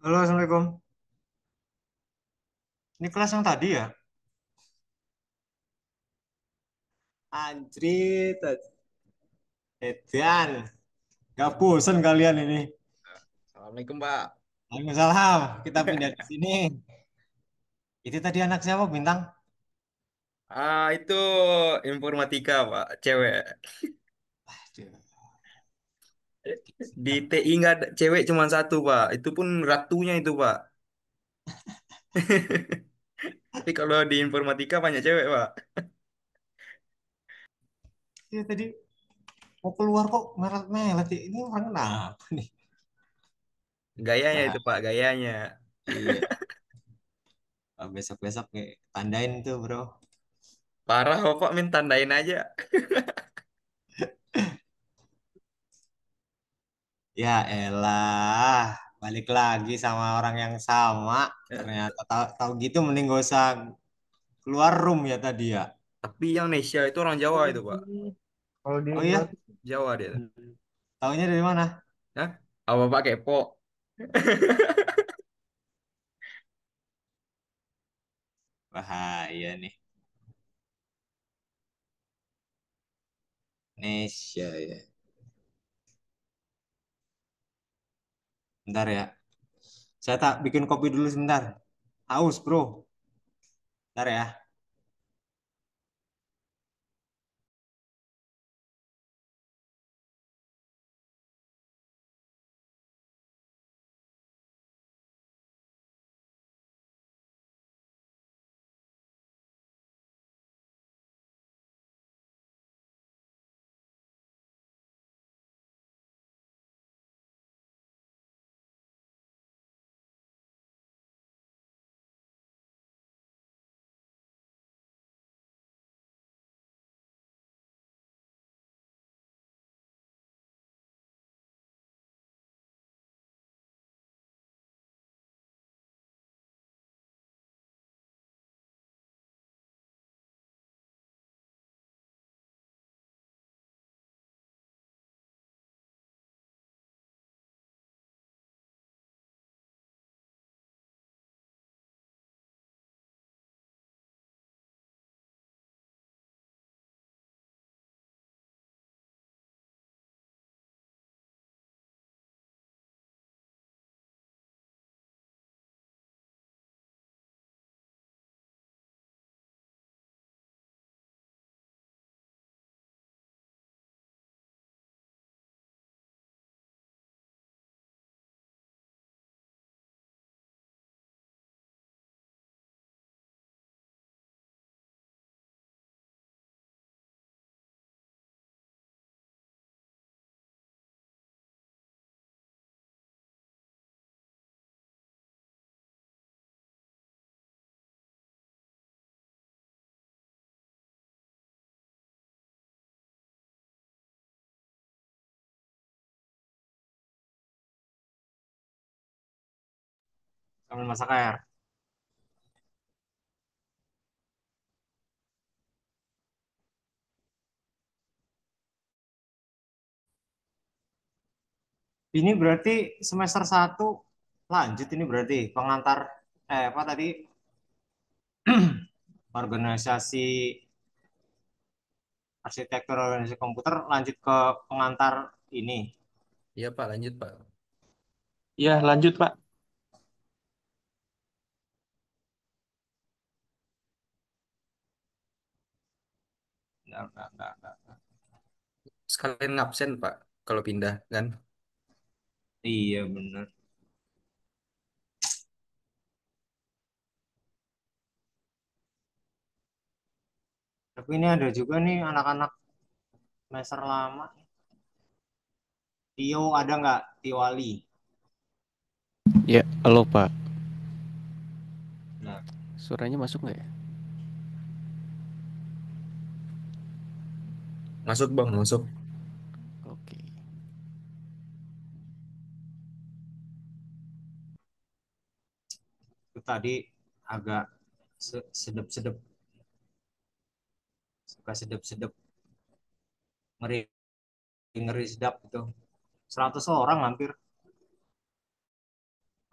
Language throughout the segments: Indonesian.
Halo, Assalamualaikum. Ini kelas yang tadi ya? Anjrit, Edan. Gak bosen kalian ini. Assalamualaikum, Pak. Waalaikumsalam. Kita pindah di sini. Itu tadi anak siapa, Bintang? Itu informatika, Pak. Cewek. Aduh, Di TI nggak ada cewek cuma satu, Pak. Itu pun ratunya itu, Pak. Tapi kalau di informatika banyak cewek, Pak. Iya tadi mau keluar kok melet-melet ya. Ini orang kenapa nih? Gayanya Bah, itu, Pak. Gayanya. iya. Besok-besok nih, tandain tuh, bro. Parah, Bapak. Tandain aja. Ya elah, balik lagi sama orang yang sama. Eh, Ternyata tahu gitu mending gak usah keluar room ya tadi ya. Tapi yang Nesya itu orang Jawa itu, Pak. Kalau di Oh luar iya? Jawa dia. taunya dari mana? Hah? Apa Bapak kepo? Bahaya nih. Indonesia ya. Bentar ya. Saya tak bikin kopi dulu sebentar. Haus, bro. Bentar ya. Sambil masak air. Ini berarti semester satu lanjut ini berarti pengantar apa tadi organisasi arsitektur organisasi komputer lanjut ke pengantar ini. Iya, Pak. Lanjut, Pak. Iya, lanjut, Pak. Nggak. Sekalian ngabsen, Pak. Kalau pindah, kan? Iya bener. Tapi ini ada juga nih anak-anak semester lama. Tio ada nggak? Tio Ali. Ya, halo Pak. Nah, Suaranya masuk nggak ya? Masuk, Bang. Masuk. Oke. itu tadi agak sedep-sedep, suka sedep-sedep, ngeri ngeri sedap itu. 100 orang hampir.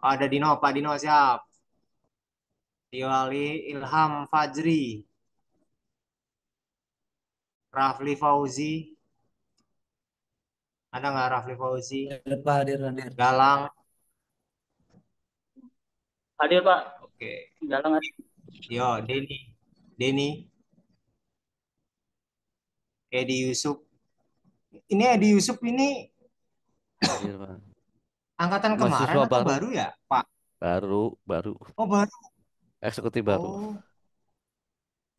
Ada Dino, Pak Dino siap. Diwali Ilham Fajri, Rafli Fauzi, ada nggak Rafli Fauzi? Hadir Pak, hadir, hadir. Galang, Hadir Pak, oke. Galang hadir. Yo, Denny, Edi Yusuf. Ini Edi Yusuf ini Hadir, Pak. angkatan kemarin Mahasiswa atau baru, baru ya, Pak? baru. Oh, baru. Eksekutif baru. Oh,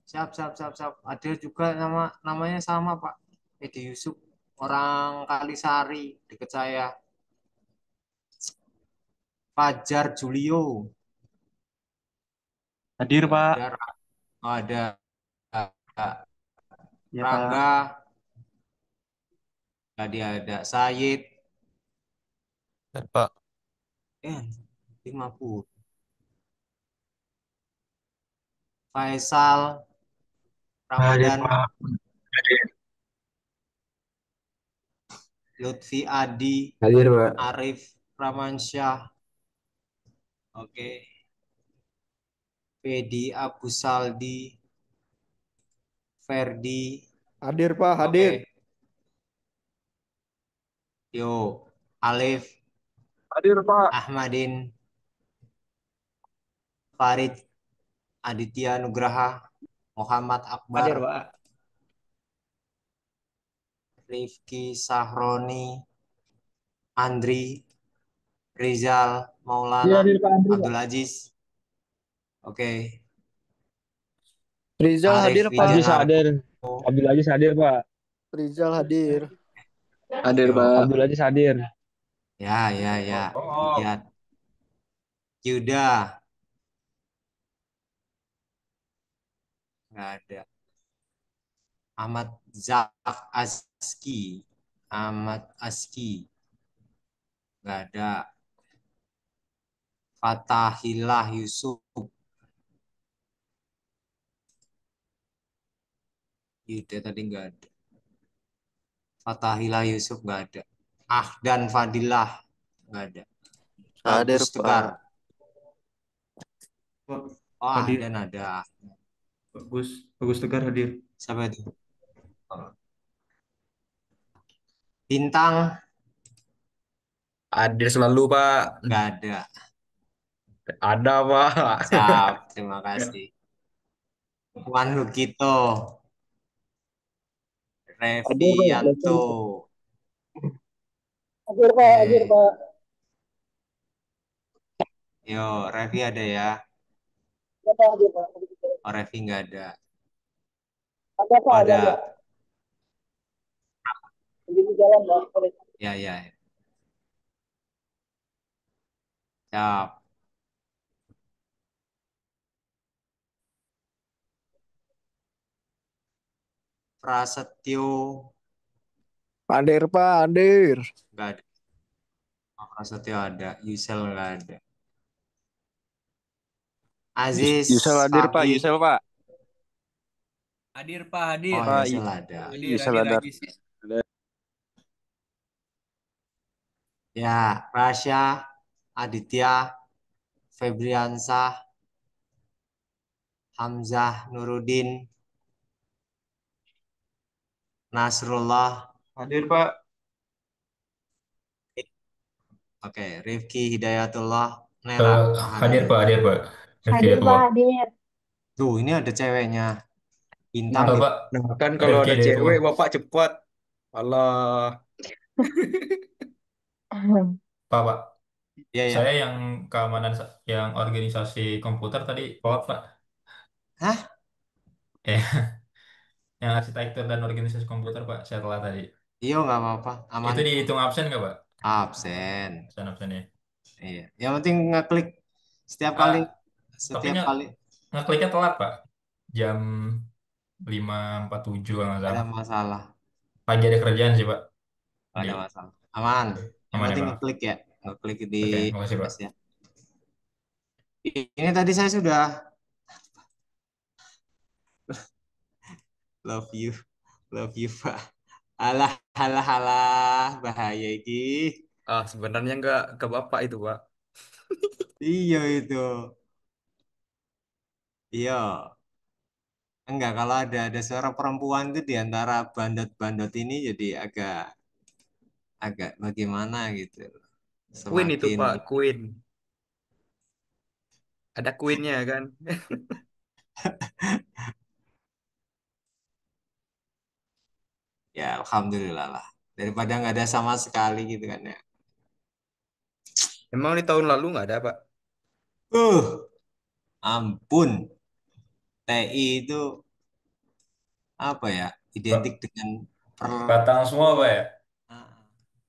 siap, siap, siap, siap. Ada juga namanya sama, Pak. Edi Yusuf, orang Kalisari, dekat saya. Fajar Julio, Hadir, Pak. ada, ada Ya, Pak. Rangga, tadi ada Sayid, Pak. 50. Faisal, Hadir Ramadan, Pak. Lutfi Adi, Hadir Pak. Arif Ramansyah, oke. Fedi Abu Saldi, Ferdi, Hadir Pak, oke. hadir. Yo, Alif, Hadir Pak. Ahmadin, Farid, Aditya Nugraha, Muhammad Akbar, Hadir Pak. Rifki Sahroni, Andri, Rizal, Maulana, Hadir Pak Andri Pak. Abdul Aziz, oke. Rizal Arif hadir Pak. Wijanarko, Abdul Aziz hadir Pak. Rizal hadir. Hadir Yo, Pak. Abdul Aziz hadir. ya, lihat. Yuda, nggak ada. Ahmad Aski, Ahmad Aski, nggak ada. Fatahillah Yusuf, Yuda tadi nggak ada. Fatahillah Yusuf nggak ada. Ahdan Fadilah nggak ada. Hadir Bagus Pak. Tegar, oh Hadir. Ahdan ada. Bagus Tegar hadir. Siapa itu? Oh. Bintang Hadir selalu Pak. nggak ada. Ada Pak. Siap, terima kasih. Wan Lukito, Revianto, Hadir Pak. Hadir oke. Pak. Yo, Revi ada ya? Ya Pak, hadir Pak. Oh, Revi nggak ada. Ada Pak, Oh, ada. ada. Di jalan Pak. Ya. Siap. Prasetyo Hadir Pak, hadir. nggak ada. Oh, Prasetyo ada. Yusel nggak ada. Aziz Yusel hadir Pak, Fakih. Yusel Pak. Hadir Pak, hadir. Oh, Pak, Yusel ada. Hadir, Yusel hadir, hadir. Ajis. Ya, Rasya, Aditya, Febriansah, Hamzah Nurudin, Nasrullah, Hadir Pak. oke, Rifki Hidayatullah, Nera. Hadir Pak, hadir Pak. Hadir Pak, hadir. Tuh, ini ada ceweknya. Bintang Kenapa gitu. Pak? Nah, kan kalau Rifki ada dari cewek, Tua. Bapak cepat. Allah. Pak. Iya, ya. Saya yang keamanan yang organisasi komputer tadi Pak. Hah? Eh, yang arsitektur dan organisasi komputer Pak, saya telah tadi. Iya, nggak apa-apa. Aman. Itu dihitung absen nggak Pak? Absen. Absen ya. Iya. Yang penting ngeklik setiap Ah, kali. tapi Setiap kali ngekliknya telat Pak. Jam 5.47 kalau nggak ada salah. masalah. Pagi ada kerjaan sih Pak. Ada Jadi, masalah. Aman. Yang aman ya penting Pak. ngeklik ya. Ngeklik di Oke, makasih Pak. atas ya. Ini tadi saya sudah love you. Love you, Pak. Alah, bahaya ini. Ah, sebenarnya nggak ke Bapak itu, Pak. Iya itu. Iya. Enggak, kalau ada suara perempuan itu di antara bandot-bandot ini jadi agak agak bagaimana gitu. Queen itu Semakin Pak, Queen. Ada Queennya kan. ya alhamdulillah lah. Daripada nggak ada sama sekali gitu kan ya. Emang di tahun lalu nggak ada Pak? Ampun. TI itu apa ya? Identik Ba- dengan Batang semua, Pak ya?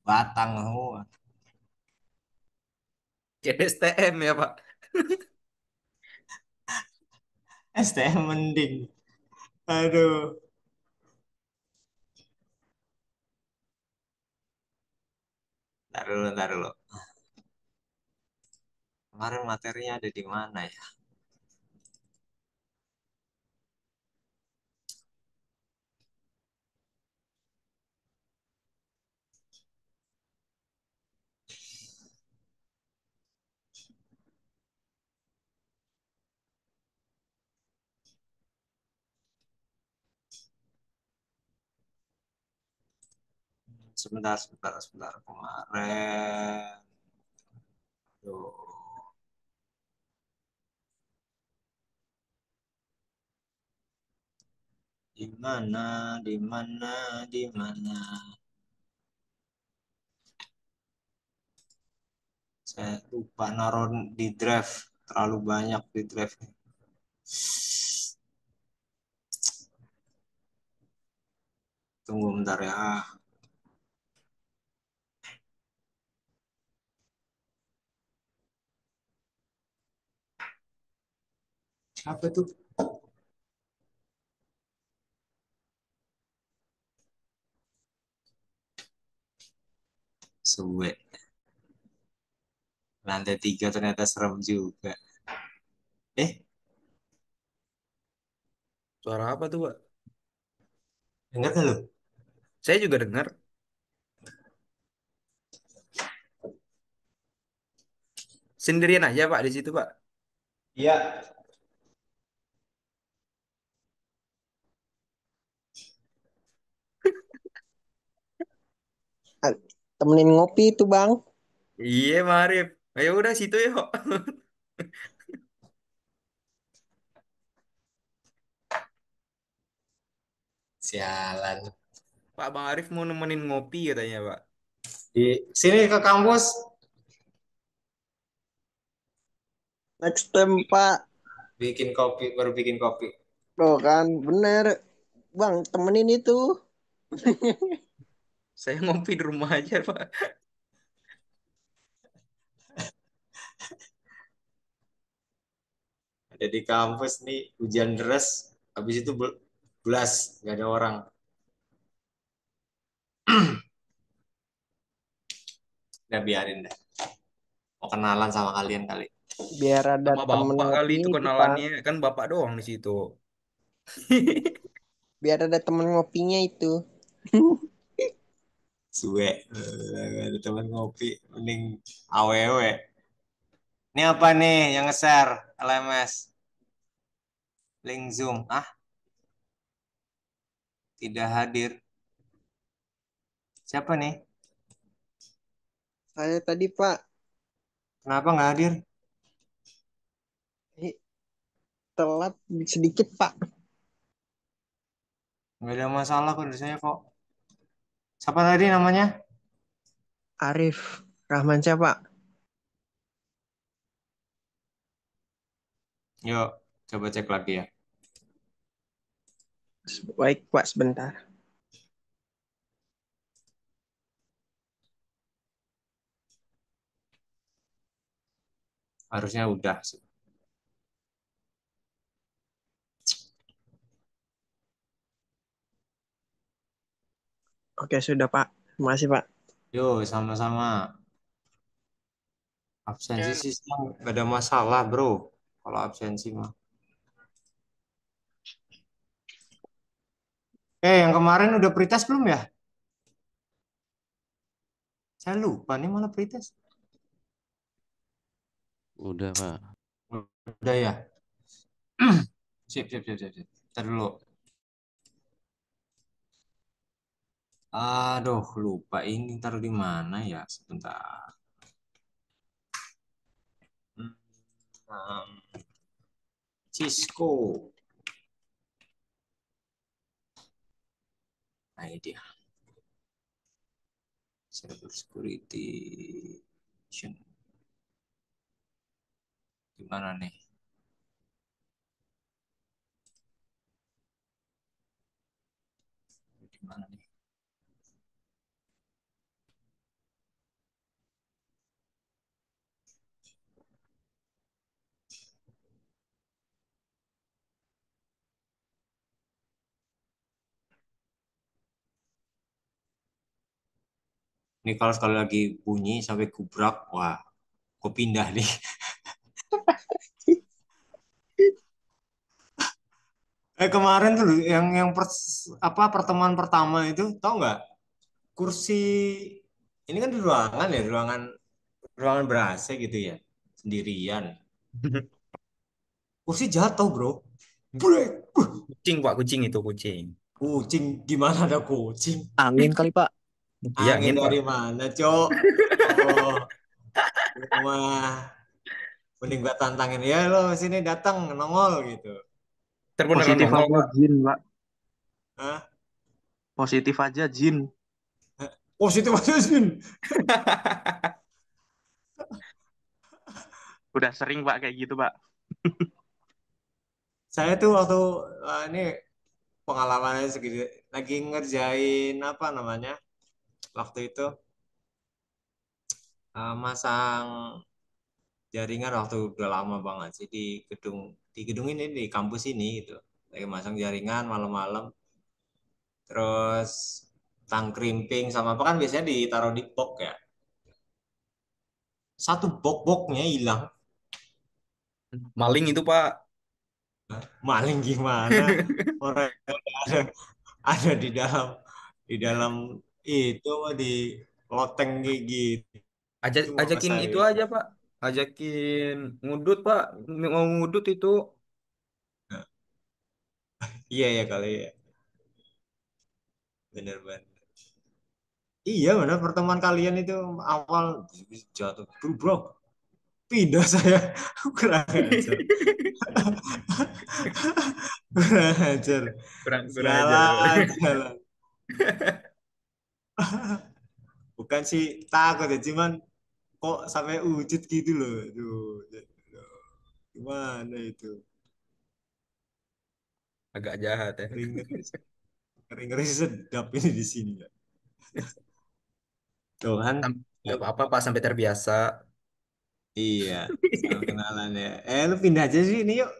batang semua. Kayak STM ya Pak. STM mending. Aduh. Ntar dulu, ntar dulu. Kemarin materinya ada di mana ya? Sebentar, sebentar, sebentar. Kemarin. Tuh. Di mana, di mana, di mana? Saya lupa naruh di drive. Terlalu banyak di drive. Tunggu bentar ya. Siapa tuh? Suwe. Lantai 3 ternyata serem juga. Eh, Suara apa tuh Pak? dengar gak lu? Saya juga dengar. Sendirian aja Pak di situ Pak. Iya. Temenin ngopi itu bang. Iya Marif. Ayo udah situ yuk. Sialan. Pak Bang Arif mau nemenin ngopi katanya Pak. Di sini ke kampus. Next time pak. Bikin kopi, baru bikin kopi. Tuh kan bener. Bang temenin itu. Saya ngopi di rumah aja Pak. Ada di kampus nih, hujan deras. Habis itu belas, nggak ada orang. Udah biarin dah. Mau kenalan sama kalian kali. Biar ada Sama temen bapak kali ngopinya itu itu pak. kenalannya kan bapak doang di situ. Biar ada temen ngopinya itu. Suwe. Ada teman ngopi. Mending awewe. Ini apa nih yang nge-share LMS? Link Zoom. Ah, tidak hadir. Siapa nih? Saya tadi pak. Kenapa nggak hadir? eh, Telat sedikit pak. Nggak ada masalah kok dari saya kok. Siapa tadi namanya? Arif Rahmansyah pak. Yuk, coba cek lagi ya. Baik pak sebentar. Harusnya udah sih. Oke sudah pak. Terima kasih pak. Yuk, sama-sama. Absensi sih nggak ada masalah, bro. Kalau absensi mah. Yang kemarin udah pretest belum ya? Saya lupa nih malah pretest. Udah, Pak. Udah ya. Sip, sip, sip, sip, sip. Ntar dulu. Aduh, lupa ini taruh di mana ya? Sebentar. Hmm, Cisco. Nah, ini dia. Cyber security. Gimana nih? Gimana nih? Ini kalau sekali lagi bunyi sampai gubrak, wah, kok pindah nih. Kemarin tuh yang apa pertemuan pertama itu, tau nggak? Kursi ini kan di ruangan ya, ruangan ber-AC gitu ya, sendirian. Kursi jatuh, bro. Brek. Kucing Pak, kucing itu kucing. Kucing, gimana ada kucing? Angin kali, Pak. Iya Angin angin Pak. dari mana, Cok? Oh, rumah. Mending gua tantangin ya lo sini datang nongol gitu. Terbeneran Positif nongol aja Pak. jin, Pak. Hah? Positif aja jin. Positif aja sih. Udah sering, Pak, kayak gitu, Pak. Saya tuh waktu ini pengalamannya segitu lagi ngerjain apa namanya? Waktu itu masang jaringan waktu udah lama banget sih di gedung ini di kampus ini gitu. Lagi masang jaringan malam-malam terus tang krimping sama apa kan biasanya ditaruh di box ya. Satu box-boxnya hilang. Maling itu Pak. Maling gimana? Orang ada ada di dalam itu mah di loteng kayak gitu masa Ajakin saya itu aja Pak. Ajakin ngudut Pak. Mau ngudut itu. iya ya kali ya bener-bener iya bener pertemuan kalian itu awal jatuh bro pindah saya kurang ajar kurang ajar Kurang ajar ya Pak. sialan sialan bukan sih takut ya cuman kok sampai wujud gitu loh Duh, gimana itu Agak jahat ya. ngeri ngeri ngeri sedap ini di sini ya tuh kan Nggak apa-apa Pak sampai terbiasa. iya sama kenalan ya lu pindah aja sih ini yuk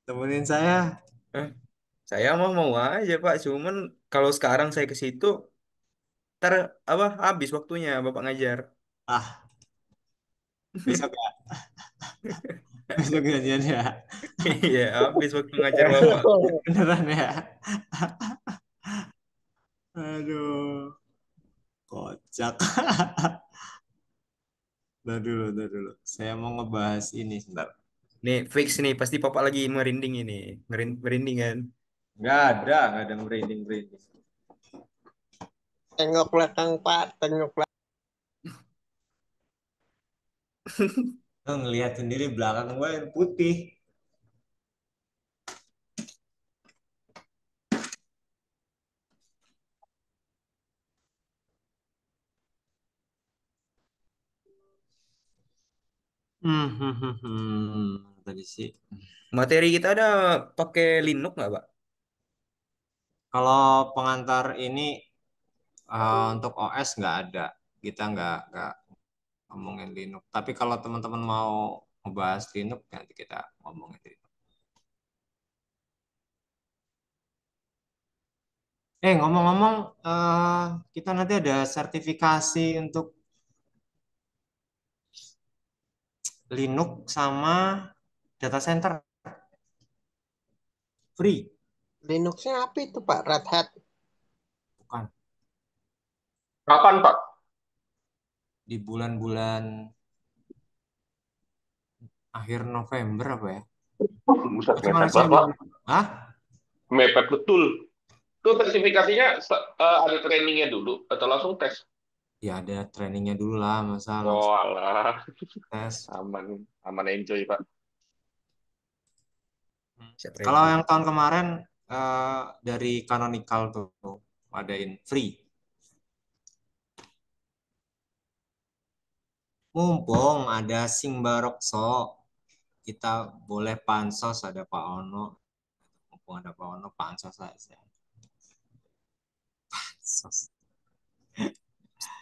temenin saya Eh, saya mah mau aja Pak. Cuman kalau sekarang saya ke situ, ntar apa habis waktunya Bapak ngajar. ah besok ya besok gajian ya Iya, habis waktu ngajar Bapak. beneran ya aduh kocak dah dulu saya mau ngebahas ini sebentar Nih fix nih, pasti Bapak lagi merinding ini. Merinding kan? nggak ada merinding merinding Tengok belakang, Pak. Tengok belakang. ngelihat sendiri belakang gue yang putih tadi sih Materi kita ada pakai Linux nggak Pak? kalau pengantar ini untuk OS nggak ada kita nggak ngomongin Linux tapi kalau teman-teman mau ngebahas Linux nanti kita ngomongin Linux ngomong-ngomong kita nanti ada sertifikasi untuk Linux sama data center free Linuxnya apa itu, Pak? Red Hat. bukan Kapan, Pak? di bulan-bulan akhir November apa ya? Buset, Itu mepet malah saya banget, Pak. lupa. Hah? Mepet betul. Itu sertifikasinya ada trainingnya dulu atau langsung tes? Ya ada trainingnya dulu lah, masa Oh, langsung alah. tes. Aman, aman enjoy, Pak. Siap Kalau ready. yang tahun kemarin dari Canonical tuh adain free. Mumpung ada Sing Barokso, kita boleh pansos ada Pak Ono. Mumpung ada Pak Ono, pansos aja. Pansos.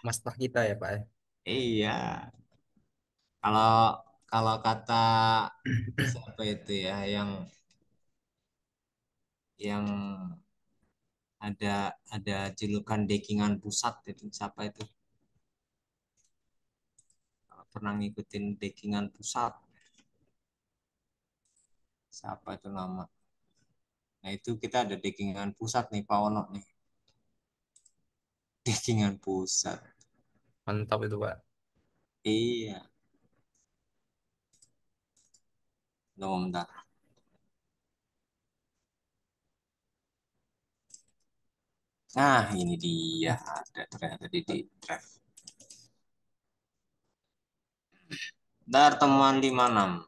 Master kita ya Pak ya. Iya. Kalau kalau kata siapa itu ya yang ada julukan dekingan pusat itu siapa itu? Kalau pernah ngikutin dekingan pusat, siapa itu nama? Nah itu kita ada dekingan pusat nih Pak Ono nih. Dekingan pusat. Mantap itu Pak. Iya. Tunggu bentar. Nah ini dia ada ternyata di draft. Dar temuan 56.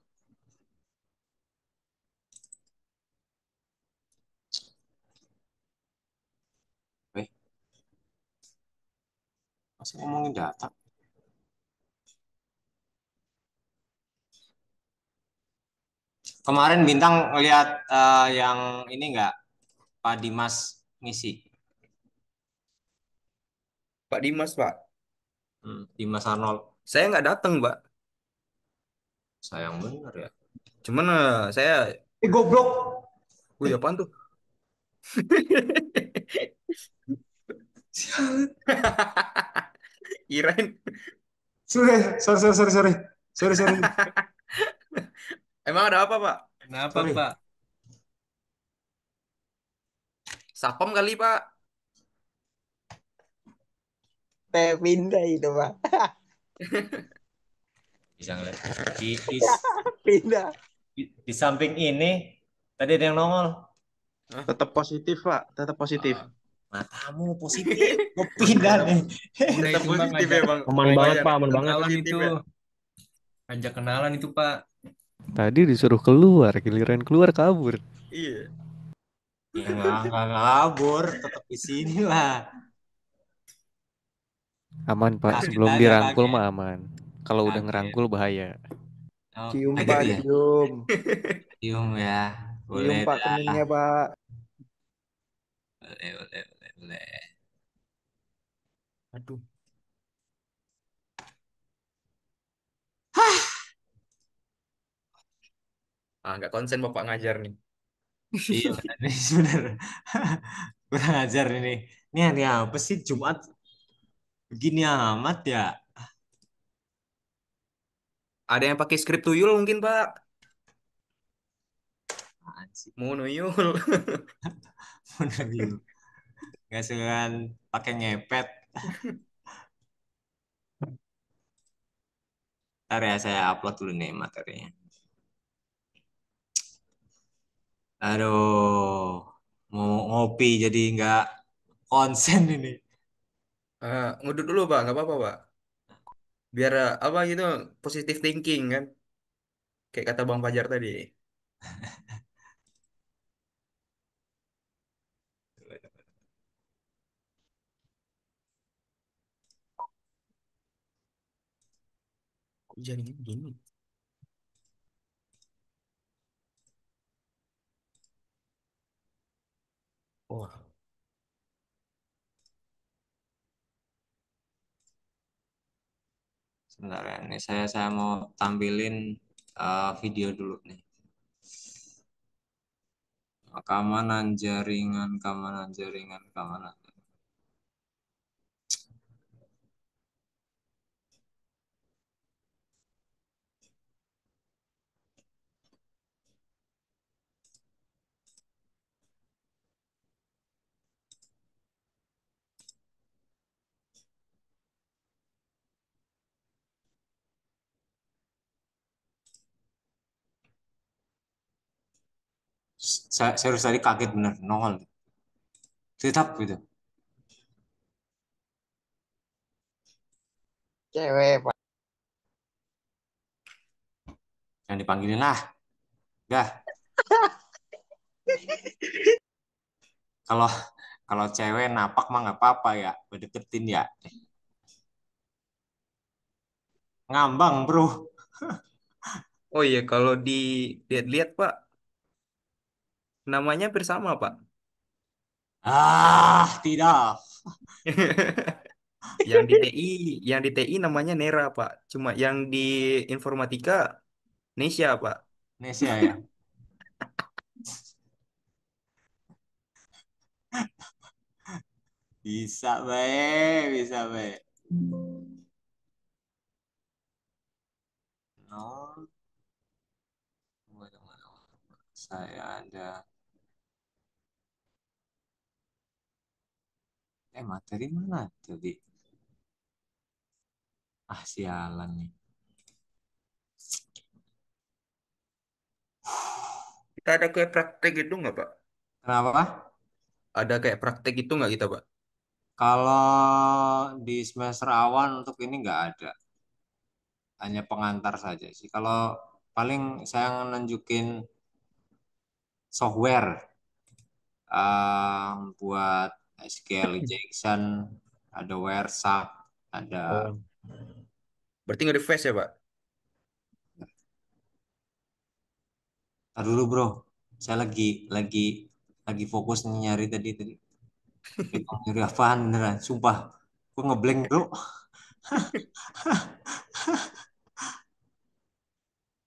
Weh, masih ngomongin data. Kemarin Bintang ngelihat yang ini enggak Pak Dimas ngisi. Pak Dimas Pak. Dimas Arnold. Saya nggak datang Pak. Sayang bener ya. Cuman saya, Goblok. wih apaan tuh? Kirain. Sorry, sorry, sorry, sorry. Sorry, sorry. Emang ada apa Pak? Kenapa, Sorry. Pak? Sapam kali Pak. Pindah itu Pak. Bisa ngeliat. Pindah. Di samping ini tadi ada yang nongol. Tetap positif, Pak. Tetap positif. Matamu positif. Gue pindah nih. Udah Tetap itu Bang positif ngajak ya Bang. Aman Bang banget, Fajar. Pak. Aman Tetap banget. kenalan positif itu. ya. Ajak kenalan itu, Pak. Tadi disuruh keluar, giliran keluar kabur. Iya. Ya nggak kabur, tetap di sini lah. Aman Pak, Kaget sebelum aja, dirangkul kaget. mah aman. Kalau udah Kaget. ngerangkul bahaya. Oh, Cium, kaget Pak. ya? Cium. Cium ya. Cium, Boleh Pak, dah. keningnya, Pak. Boleh, boleh, boleh, boleh. Aduh. Ah, nggak konsen Bapak ngajar nih. Iya, benar nih, benar. Kurang ajar ini. Ini hari apa sih Jumat begini amat ya? Ada yang pakai skrip tuyul mungkin Pak. Apaan sih? Mau nuyul. Bener gitu. Nggak segan pakai ngepet. Ntar ya saya upload dulu nih materinya. Aduh, mau ngopi jadi nggak konsen ini. Ngudut dulu Pak, nggak apa-apa Pak. Biar apa gitu, positive thinking kan. Kayak kata Bang Fajar tadi. Kok jadi gini? Wah, Sebentar ya, ini saya mau tampilin video dulu nih. Keamanan jaringan, keamanan. Saya serius tadi kaget bener, nongol. Tetap gitu. Cewek, Pak. Yang dipanggilin lah. Dah. Kalau kalau cewek napak mah nggak apa-apa ya. Gue deketin ya. Ngambang bro. Oh iya, kalau di lihat-lihat Pak, namanya hampir sama Pak. Tidak. Yang di TI, yang di TI namanya Nera Pak. Cuma yang di informatika Nesya Pak. Nesya ya. Bisa baik, bisa baik. No, saya ada. Materi mana tadi? Sialan nih. Kita ada kayak praktek itu nggak Pak? Kenapa? Ada kayak praktek itu nggak kita Pak? Kalau di semester awal untuk ini nggak ada, hanya pengantar saja sih. Kalau paling saya nunjukin software buat SQL injection, ada WireShark, ada. Oh. Berarti nggak di face ya Pak? Tar dulu bro, saya lagi fokus nyari tadi. Nyari apaan beneran, sumpah, gue ngeblank bro.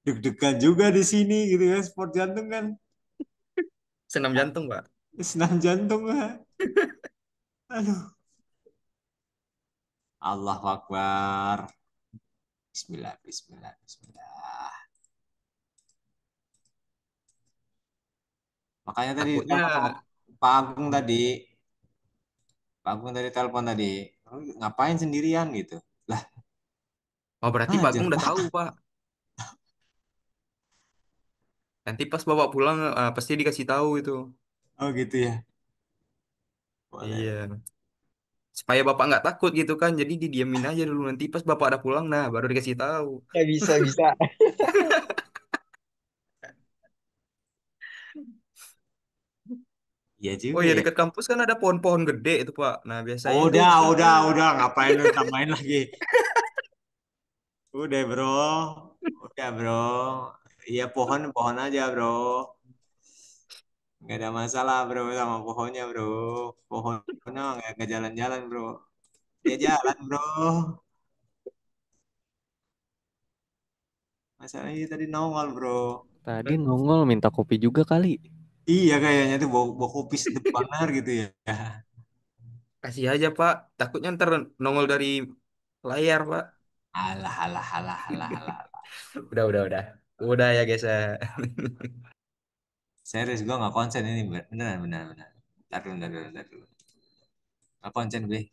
Deg-degan juga di sini gitu ya, sport jantung kan, Senam jantung Pak. senam jantung kan. Aduh, Allah Akbar. Bismillah, Bismillah, Bismillah. Makanya tadi Takutnya, telepon sama Pak Agung tadi, Pak Agung tadi telepon tadi, "Lu ngapain sendirian gitu?" Lah, oh berarti Pak ajar Agung udah tahu Pak. Pak. Nanti pas bawa pulang pasti dikasih tahu itu. Oh gitu ya. Boleh. Iya. Supaya bapak nggak takut gitu kan. Jadi didiamin aja dulu nanti pas bapak ada pulang, nah baru dikasih tahu. Ya bisa, bisa. Iya Oh juga iya ya. dekat kampus kan ada pohon-pohon gede itu Pak. Nah biasanya itu Udah, ngapain lu tambahin lagi? Udah bro, udah bro. Iya pohon aja bro. Nggak ada masalah bro sama pohonnya bro. Pohonnya nggak jalan-jalan bro. Dia jalan bro. Masalahnya tadi nongol bro. Tadi nongol minta kopi juga kali. Iya kayaknya tuh bawa kopi sedep banget gitu ya. kasih aja Pak. Takutnya ntar nongol dari layar Pak. Alah, alah, alah, alah, alah. Udah. Udah ya guys ya. Serius gue nggak konsen ini beneran. Ntar dulu. Nggak konsen gue.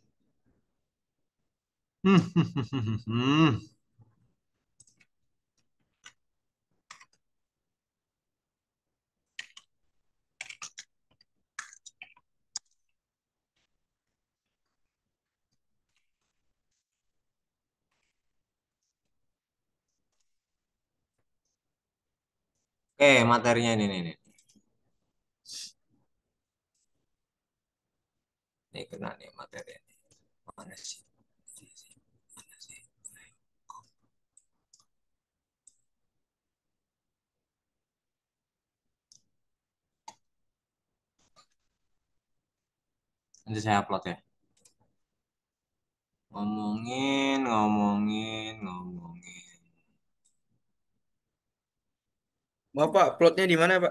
Materinya ini nih. Ini kena nih materinya. Mana sih? Mana sih? Nanti saya upload ya. Ngomongin. Mau Pak, plotnya di mana Pak?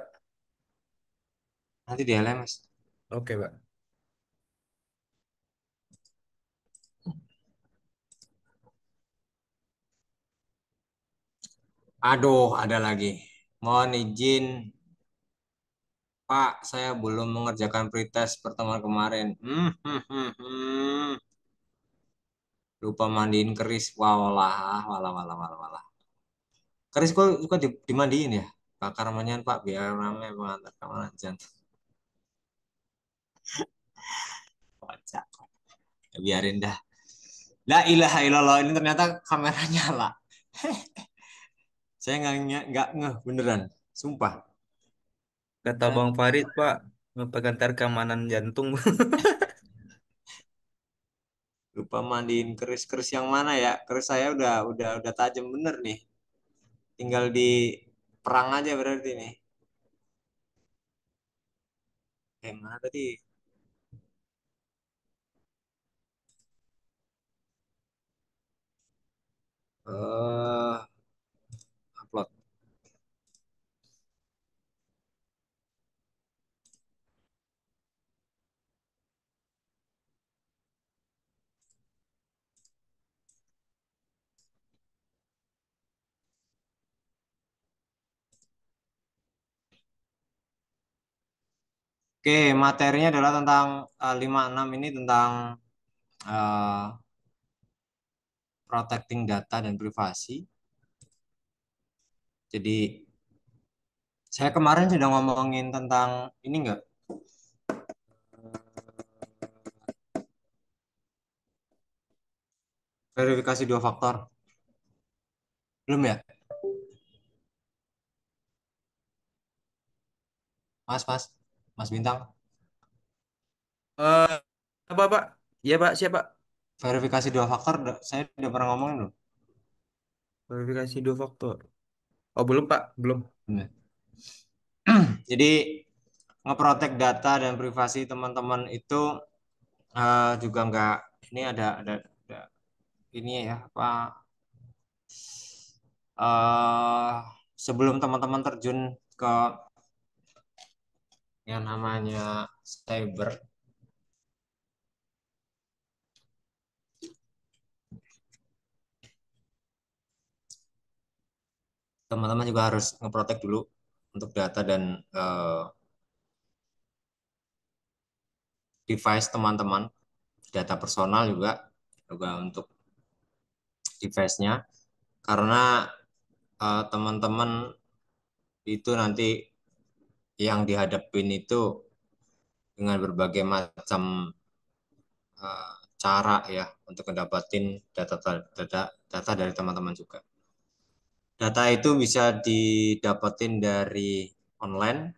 Nanti di LMS. Oke Pak. Aduh, ada lagi. Mohon izin, Pak, saya belum mengerjakan pretest pertemuan kemarin. Lupa mandiin keris. Walah. Keris kok suka dimandiin ya? bakar menyan Pak biar ramai mengantar keamanan jantung. Kocak. Ya, biarin dah. La ilaha illallah, ini ternyata kamera nyala. Saya nggak ngeh beneran, sumpah. Kata Bang Farid, Pak, pengantar keamanan jantung. Lupa mandiin keris yang mana ya? Keris saya udah tajam bener nih. Tinggal di perang aja berarti nih. Mana tadi? Upload. Oke, materinya adalah tentang 56 ini tentang eh, protecting data dan privasi. Jadi saya kemarin sudah ngomongin tentang ini enggak? Verifikasi dua faktor. Belum ya? Mas Bintang. Eh, apa, Pak? Iya, Pak, siapa? Verifikasi dua faktor saya udah pernah ngomongin belum? Verifikasi dua faktor. Oh, belum, Pak, belum. Belum. Jadi ngeprotek data dan privasi teman-teman itu juga enggak ini ada ini ya apa eh sebelum teman-teman terjun ke yang namanya cyber, teman-teman juga harus ngeprotek dulu untuk data dan device teman-teman, data personal juga untuk device-nya, karena teman-teman itu nanti yang dihadapin itu dengan berbagai macam cara ya untuk mendapatkan data dari teman-teman juga. Data itu bisa didapetin dari online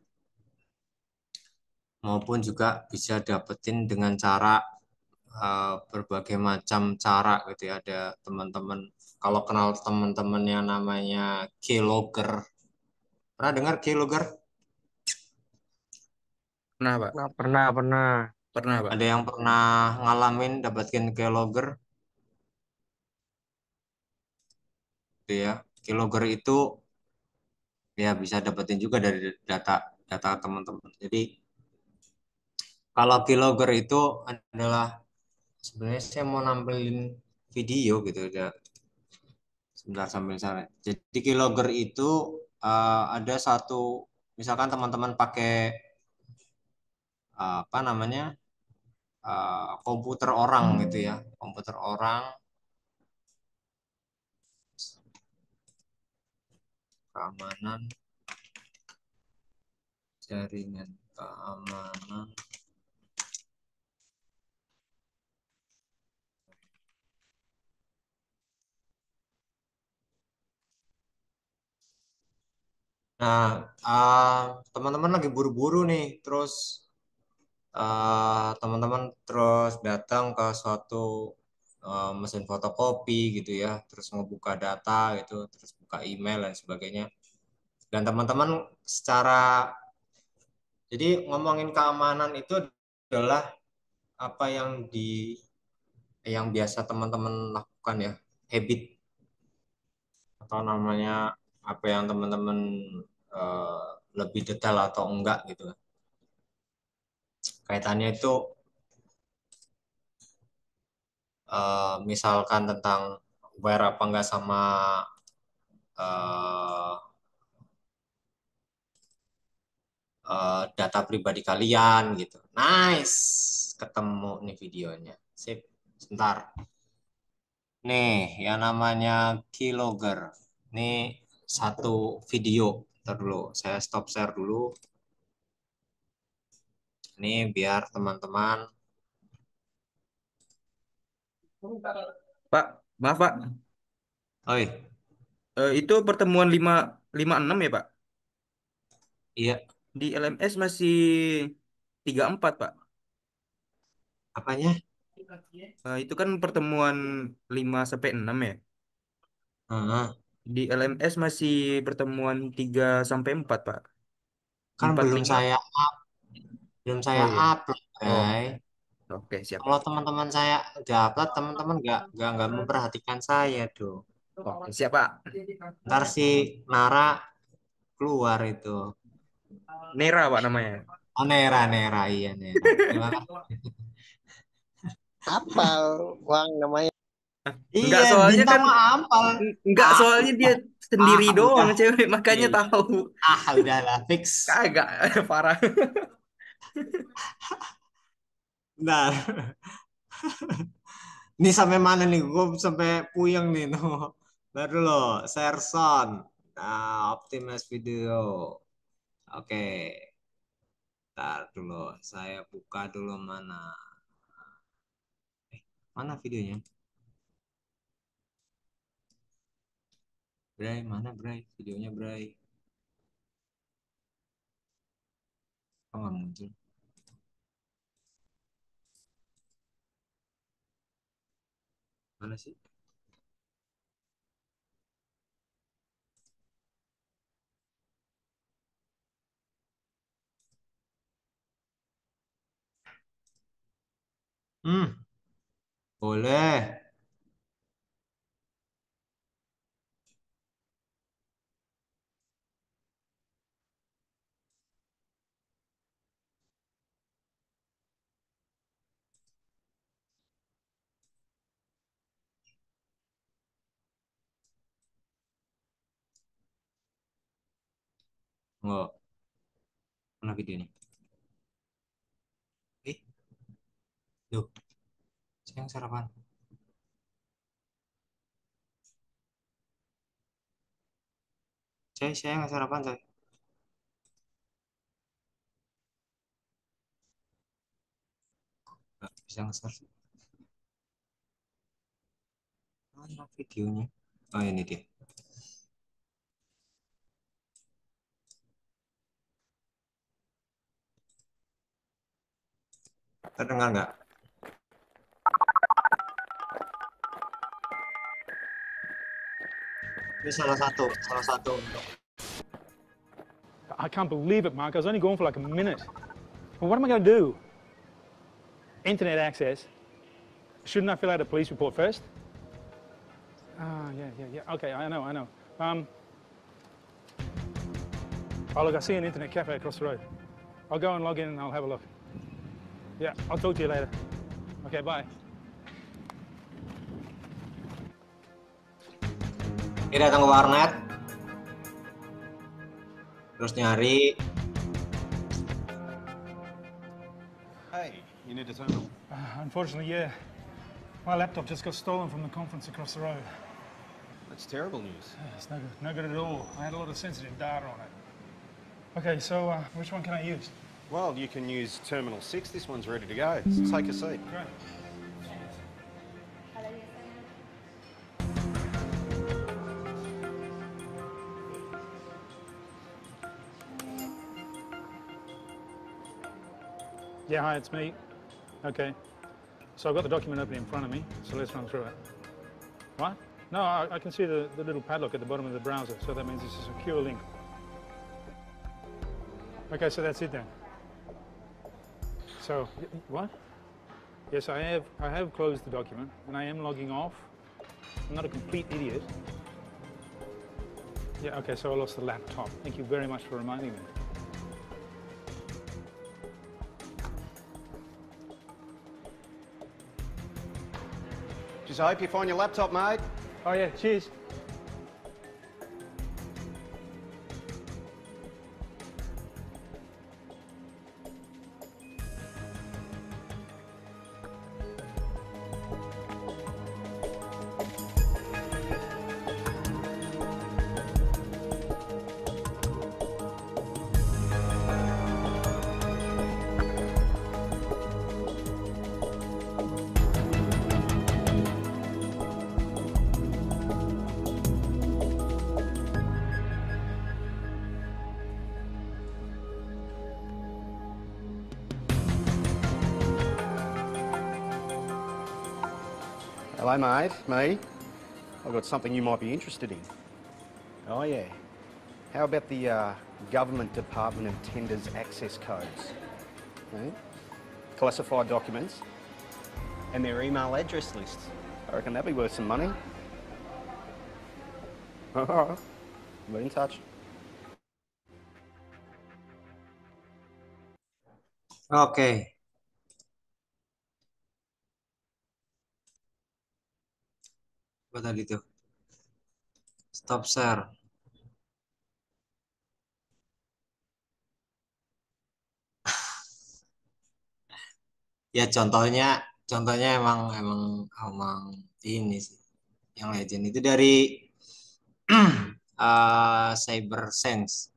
maupun juga bisa dapetin dengan cara berbagai macam cara gitu ya. Ada teman-teman kalau kenal teman-teman yang namanya keylogger. Pernah dengar keylogger? Pernah, Pak. Pernah. Pernah, Pak. Ada yang pernah ngalamin dapetin keylogger? Gitu ya. Keylogger itu ya bisa dapetin juga dari data data teman-teman. Jadi kalau keylogger itu adalah sebenarnya saya mau nampilin video gitu ya. Sebentar sambil saya. Jadi keylogger itu ada satu misalkan teman-teman pakai apa namanya komputer orang gitu ya, komputer orang keamanan jaringan keamanan. Nah, teman-teman lagi buru-buru nih, terus teman-teman terus datang ke suatu mesin fotokopi gitu ya, terus ngebuka data gitu, terus buka email dan sebagainya. Dan teman-teman secara jadi ngomongin keamanan itu adalah apa yang biasa teman-teman lakukan ya, habit atau namanya apa yang teman-teman eh, lebih detail atau enggak gitu. Kaitannya itu misalkan tentang aware apa enggak sama eh, data pribadi kalian gitu. Nice, ketemu nih videonya. Sip, sebentar. Nih, yang namanya keylogger. Nih satu video Ntar dulu, saya stop share dulu. Ini biar teman-teman. Pak, maaf Pak. Oi, Itu pertemuan 556 ya Pak? iya, Di LMS masih 34 Pak. apanya? Itu kan pertemuan 5 sampai 6 ya. Heeh. Di LMS masih pertemuan 3 sampai 4 Pak. Kan 4 belum 5. saya belum saya Oh iya. upload, Oh, guys. oke siap. Kalau teman-teman saya udah upload, teman-teman nggak memperhatikan saya dong. Oke, siap Pak. Ntar si Nara keluar itu. Nera Pak namanya. Oh, Nera, Nera, iya Nera. Gimana? Apal Bang namanya. Enggak, Iya, soalnya Dinta kan mah ampal. enggak, Ah, soalnya dia sendiri doang udah. cewek, makanya Iya. tahu. Udahlah fix. Kagak parah. Nah, ini sampai mana nih? Gue sampai puyeng nih no. Baru lo, Serson. Nah, optimize video. Oke. Ntar dulu, saya buka dulu mana. Mana videonya? Bray, mana Bray? Videonya Bray. Kok nggak muncul? Mana sih? Boleh. Nggak. Mana videonya? Duh, saya yang sarapan. Saya yang sarapan, saya. Nggak bisa nge-search. Mana videonya? Oh, ini dia. Terdengar nggak? Ini salah satu. I can't believe it, Mark. I was only gone for like a minute. Well, what am I going to do? Internet access. Shouldn't I fill out a police report first? Yeah. Okay, I know. Oh, look, I see an internet cafe across the road. I'll go and log in and I'll have a look. Yeah, I'll talk to you later. Okay, bye. Dia datang ke warnet. Terus nyari. Hey, you need a terminal? Unfortunately, yeah. My laptop just got stolen from the conference across the road. That's terrible news. It's no good at all. I had a lot of sensitive data on it. Okay, so which one can I use? Well, you can use Terminal 6. This one's ready to go. So take a seat. Great. Yeah, hi, it's me. Okay. So I've got the document open in front of me, so let's run through it. What? No, I can see the little padlock at the bottom of the browser, so that means it's a secure link. Okay, so that's it then. So, what? Yes, I have closed the document, and I am logging off. I'm not a complete idiot. Yeah, okay, so I lost the laptop. Thank you very much for reminding me. Just hope you find your laptop, mate. Oh yeah, cheers. Hello, mate. Me. I've got something you might be interested in. Oh, yeah. How about the Government Department of Tenders access codes? Eh? Classified documents and their email address lists. I reckon that'd be worth some money. All right. Be in touch. Oke. Apa tadi tuh? Stop share. Ya contohnya emang ini sih. Yang legend itu dari CyberSense.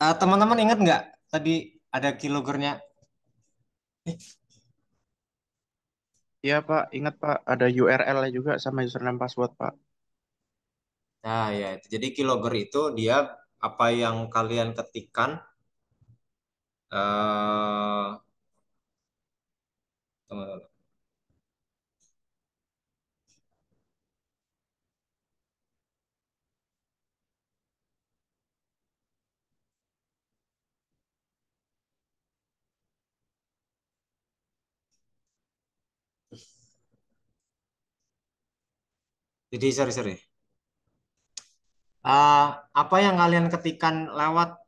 Teman-teman ingat nggak tadi ada keyloggernya? Iya Pak, ingat Pak, ada URL-nya juga sama username password Pak. Nah ya, jadi keylogger itu dia apa yang kalian ketikkan tunggu. Jadi sorry. Apa yang kalian ketikkan lewat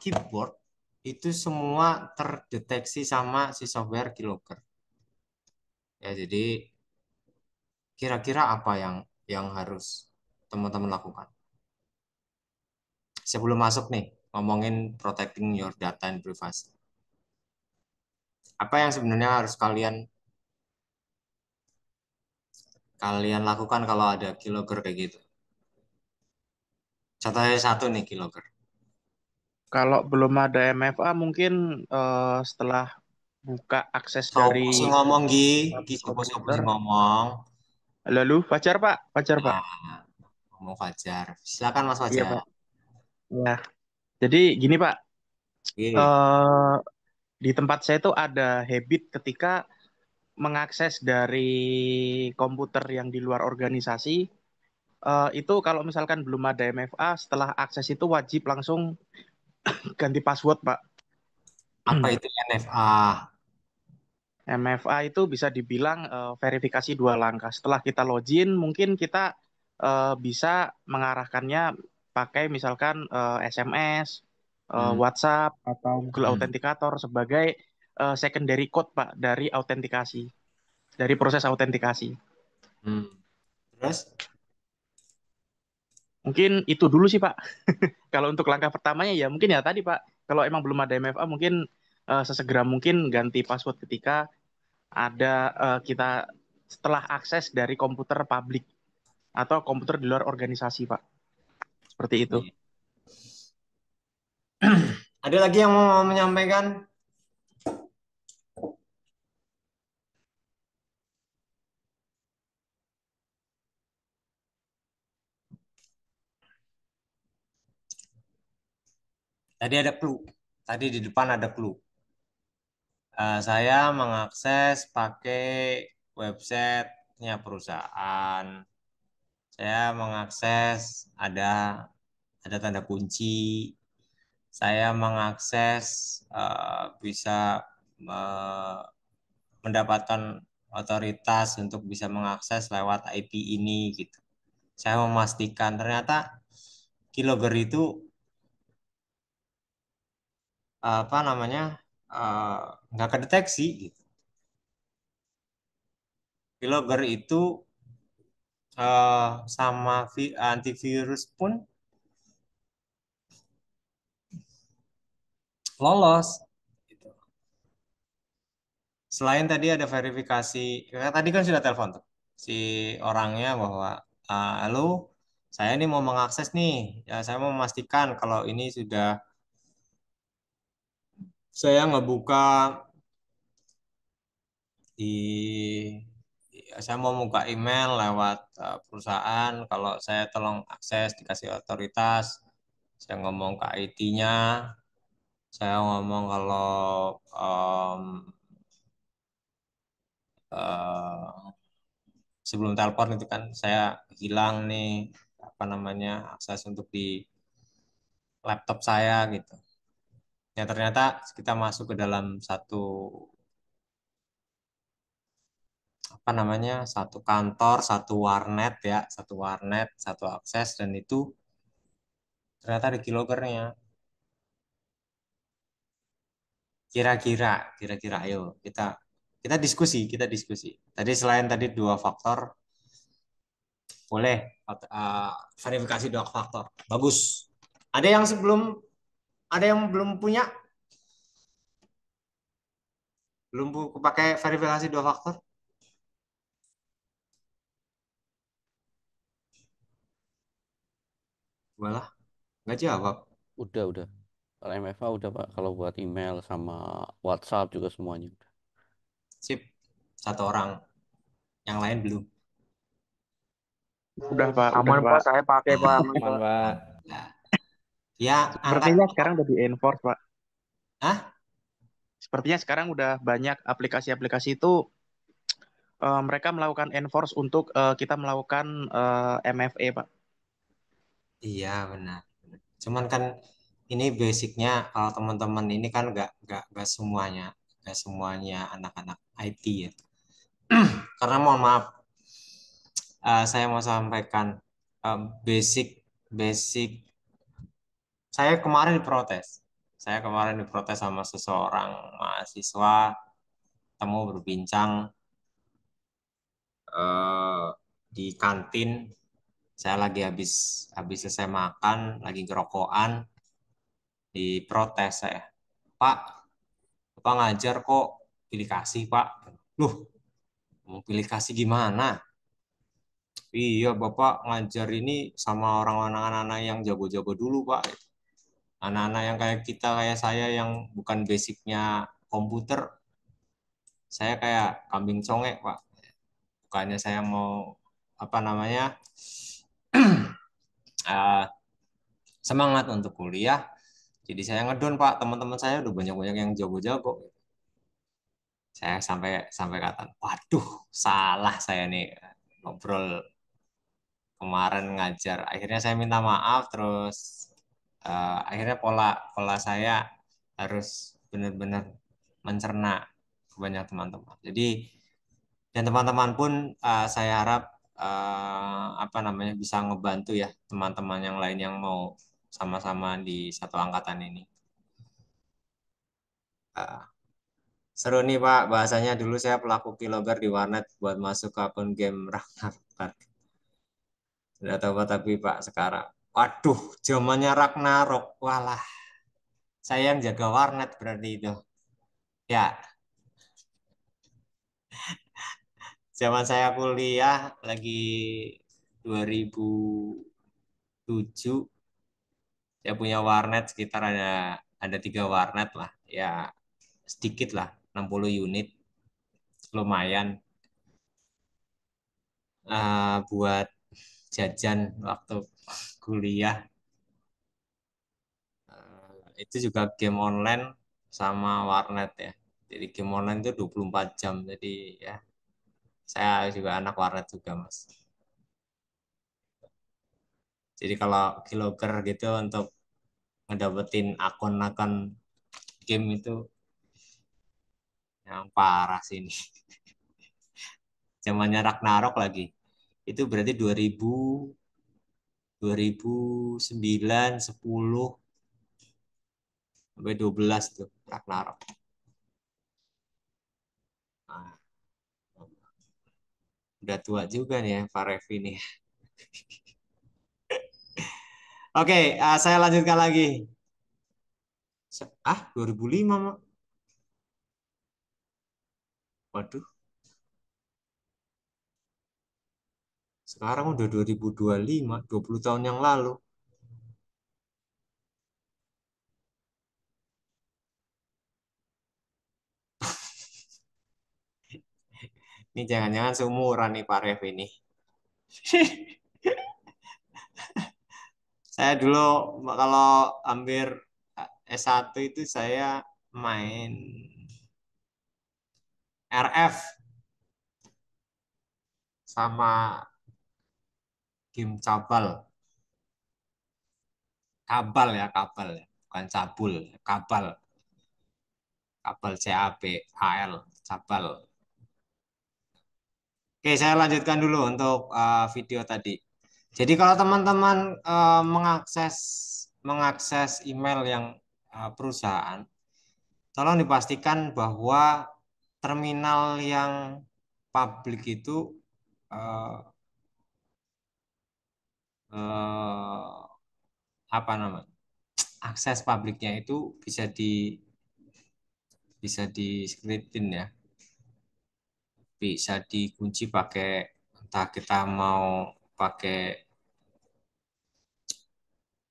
keyboard itu semua terdeteksi sama si software keylogger. Ya, jadi kira-kira apa yang harus teman-teman lakukan? Sebelum masuk nih, ngomongin protecting your data and privacy. Apa yang sebenarnya harus kalian lakukan kalau ada keylogger kayak gitu? Contohnya satu nih keylogger. Kalau belum ada MFA mungkin setelah buka akses dari Sing ngomong Gi komputer. sing ngomong. Lalu Fajar Pak. Ngomong Fajar. Silakan Mas Iya Fajar. Pak. Ya. Jadi gini Pak. Gini. Di tempat saya itu ada habit ketika mengakses dari komputer yang di luar organisasi, itu kalau misalkan belum ada MFA, setelah akses itu wajib langsung ganti password, Pak. Apa itu NFA? MFA itu bisa dibilang verifikasi 2 langkah. Setelah kita login, mungkin kita bisa mengarahkannya pakai misalkan SMS, WhatsApp, atau Google Authenticator sebagai secondary code, Pak, dari autentikasi, dari proses autentikasi. Terus? Mungkin itu dulu sih, Pak. Kalau untuk langkah pertamanya ya mungkin ya tadi, Pak. Kalau emang belum ada MFA, mungkin sesegera mungkin ganti password ketika ada kita setelah akses dari komputer publik atau komputer di luar organisasi, Pak. Seperti itu. Ada lagi yang mau menyampaikan? Tadi ada clue. Tadi di depan ada clue. Saya mengakses pakai websitenya perusahaan. Saya mengakses ada tanda kunci. Saya mengakses bisa mendapatkan otoritas untuk bisa mengakses lewat IP ini gitu. Saya memastikan ternyata keylogger itu apa namanya nggak kedeteksi gitu. Keylogger itu sama antivirus pun lolos. Gitu. Selain tadi ada verifikasi, tadi kan sudah telepon tuh si orangnya bahwa halo, saya ini mau mengakses nih, ya saya mau memastikan kalau ini sudah saya ngebuka saya mau buka email lewat perusahaan, kalau saya tolong akses dikasih otoritas, saya ngomong ke IT-nya, saya ngomong kalau eh, sebelum telepon itu kan saya hilang nih apa namanya akses untuk di laptop saya gitu. Ya ternyata kita masuk ke dalam satu apa namanya satu kantor, satu warnet, satu akses dan itu ternyata ada keyloggernya. Kira-kira, ayo kita kita diskusi. Tadi selain tadi dua faktor, boleh verifikasi dua faktor. Bagus. Ada yang belum punya, belum pakai verifikasi dua faktor? Walah, nggak jawab. Udah. Kalau MFA udah Pak. Kalau buat email sama WhatsApp juga semuanya udah. Sip, satu orang. Yang lain belum. Udah Pak, Aman Pak, saya pakai Pak, aman Aman Pak. Pak. Nah, ya Sepertinya angkat. sekarang udah di-enforce Pak. Hah? Sepertinya sekarang udah banyak aplikasi-aplikasi itu mereka melakukan enforce untuk kita melakukan MFA Pak. Iya benar. Cuman kan ini basicnya kalau teman-teman ini kan nggak semuanya anak-anak IT ya. Karena mohon maaf, saya mau sampaikan basic basic. Saya kemarin diprotes. Saya kemarin diprotes sama seseorang mahasiswa, temu berbincang di kantin. Saya lagi habis habis selesai makan, lagi gerokokan, diprotes saya. Pak, Bapak ngajar kok pilih kasih, Pak. Loh, mau pilih kasih gimana? Iya, Bapak ngajar ini sama orang-orang anak-anak yang jago-jago dulu, Pak. Anak-anak yang kayak kita, kayak saya yang bukan basicnya komputer, saya kayak kambing congek, Pak. Bukannya saya mau apa namanya eh, semangat untuk kuliah, jadi saya ngedon Pak. Teman-teman saya udah banyak-banyak yang jago-jago. Saya sampai sampai kata, waduh, salah saya nih ngobrol kemarin ngajar. Akhirnya saya minta maaf, terus akhirnya pola pola saya harus benar-benar mencerna banyak teman-teman. Jadi dan teman-teman pun saya harap apa namanya bisa ngebantu ya teman-teman yang lain yang mau sama-sama di satu angkatan ini. Uh, Seru nih Pak, bahasanya dulu saya pelaku keylogger di warnet buat masuk ke akun game Ragnarok. Tidak tahu Pak, tapi Pak sekarang, waduh, zamannya Ragnarok, walah, saya yang jaga warnet berarti itu. Ya, zaman saya kuliah lagi 2007, saya punya warnet sekitar ada 3 warnet lah, ya sedikit lah, 60 unit, lumayan buat jajan waktu kuliah. Itu juga game online sama warnet ya. Jadi game online itu 24 jam. Jadi ya saya juga anak warnet juga Mas. Jadi kalau keylogger gitu untuk ngedapetin akun-akun game itu yang parah sih ini. Zamannya Ragnarok lagi. Itu berarti 2009, 10 sampai 12 tuh Ragnarok. Nah, udah tua juga nih ya Pak Revi nih. Oke, saya lanjutkan lagi. 2005, Mak. Waduh, sekarang udah 2025, 20 tahun yang lalu. Ini jangan-jangan seumuran nih Pak Rev ini. Saya dulu kalau hampir S1 itu saya main RF. sama game cabal. Kabal ya, kabal ya. Bukan cabul, kabal. Kabal CABAL, cabal. Oke, saya lanjutkan dulu untuk video tadi. Jadi kalau teman-teman mengakses mengakses email yang perusahaan, tolong dipastikan bahwa terminal yang publik itu eh, eh, apa namanya? Akses publiknya itu bisa di scriptin ya. Bisa dikunci pakai entah kita mau pakai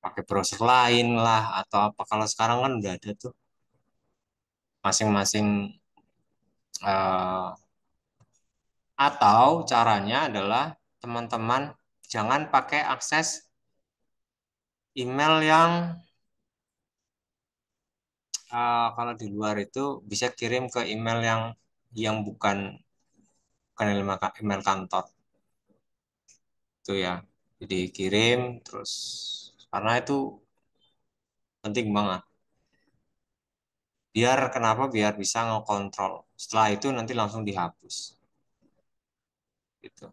pakai browser lain lah atau apa. Kalau sekarang kan udah ada tuh masing-masing eh, atau caranya adalah teman-teman jangan pakai akses email yang kalau di luar itu bisa kirim ke email yang bukan email kantor itu ya. Jadi kirim terus karena itu penting banget. Biar kenapa? Biar bisa ngekontrol. Setelah itu nanti langsung dihapus. Gitu.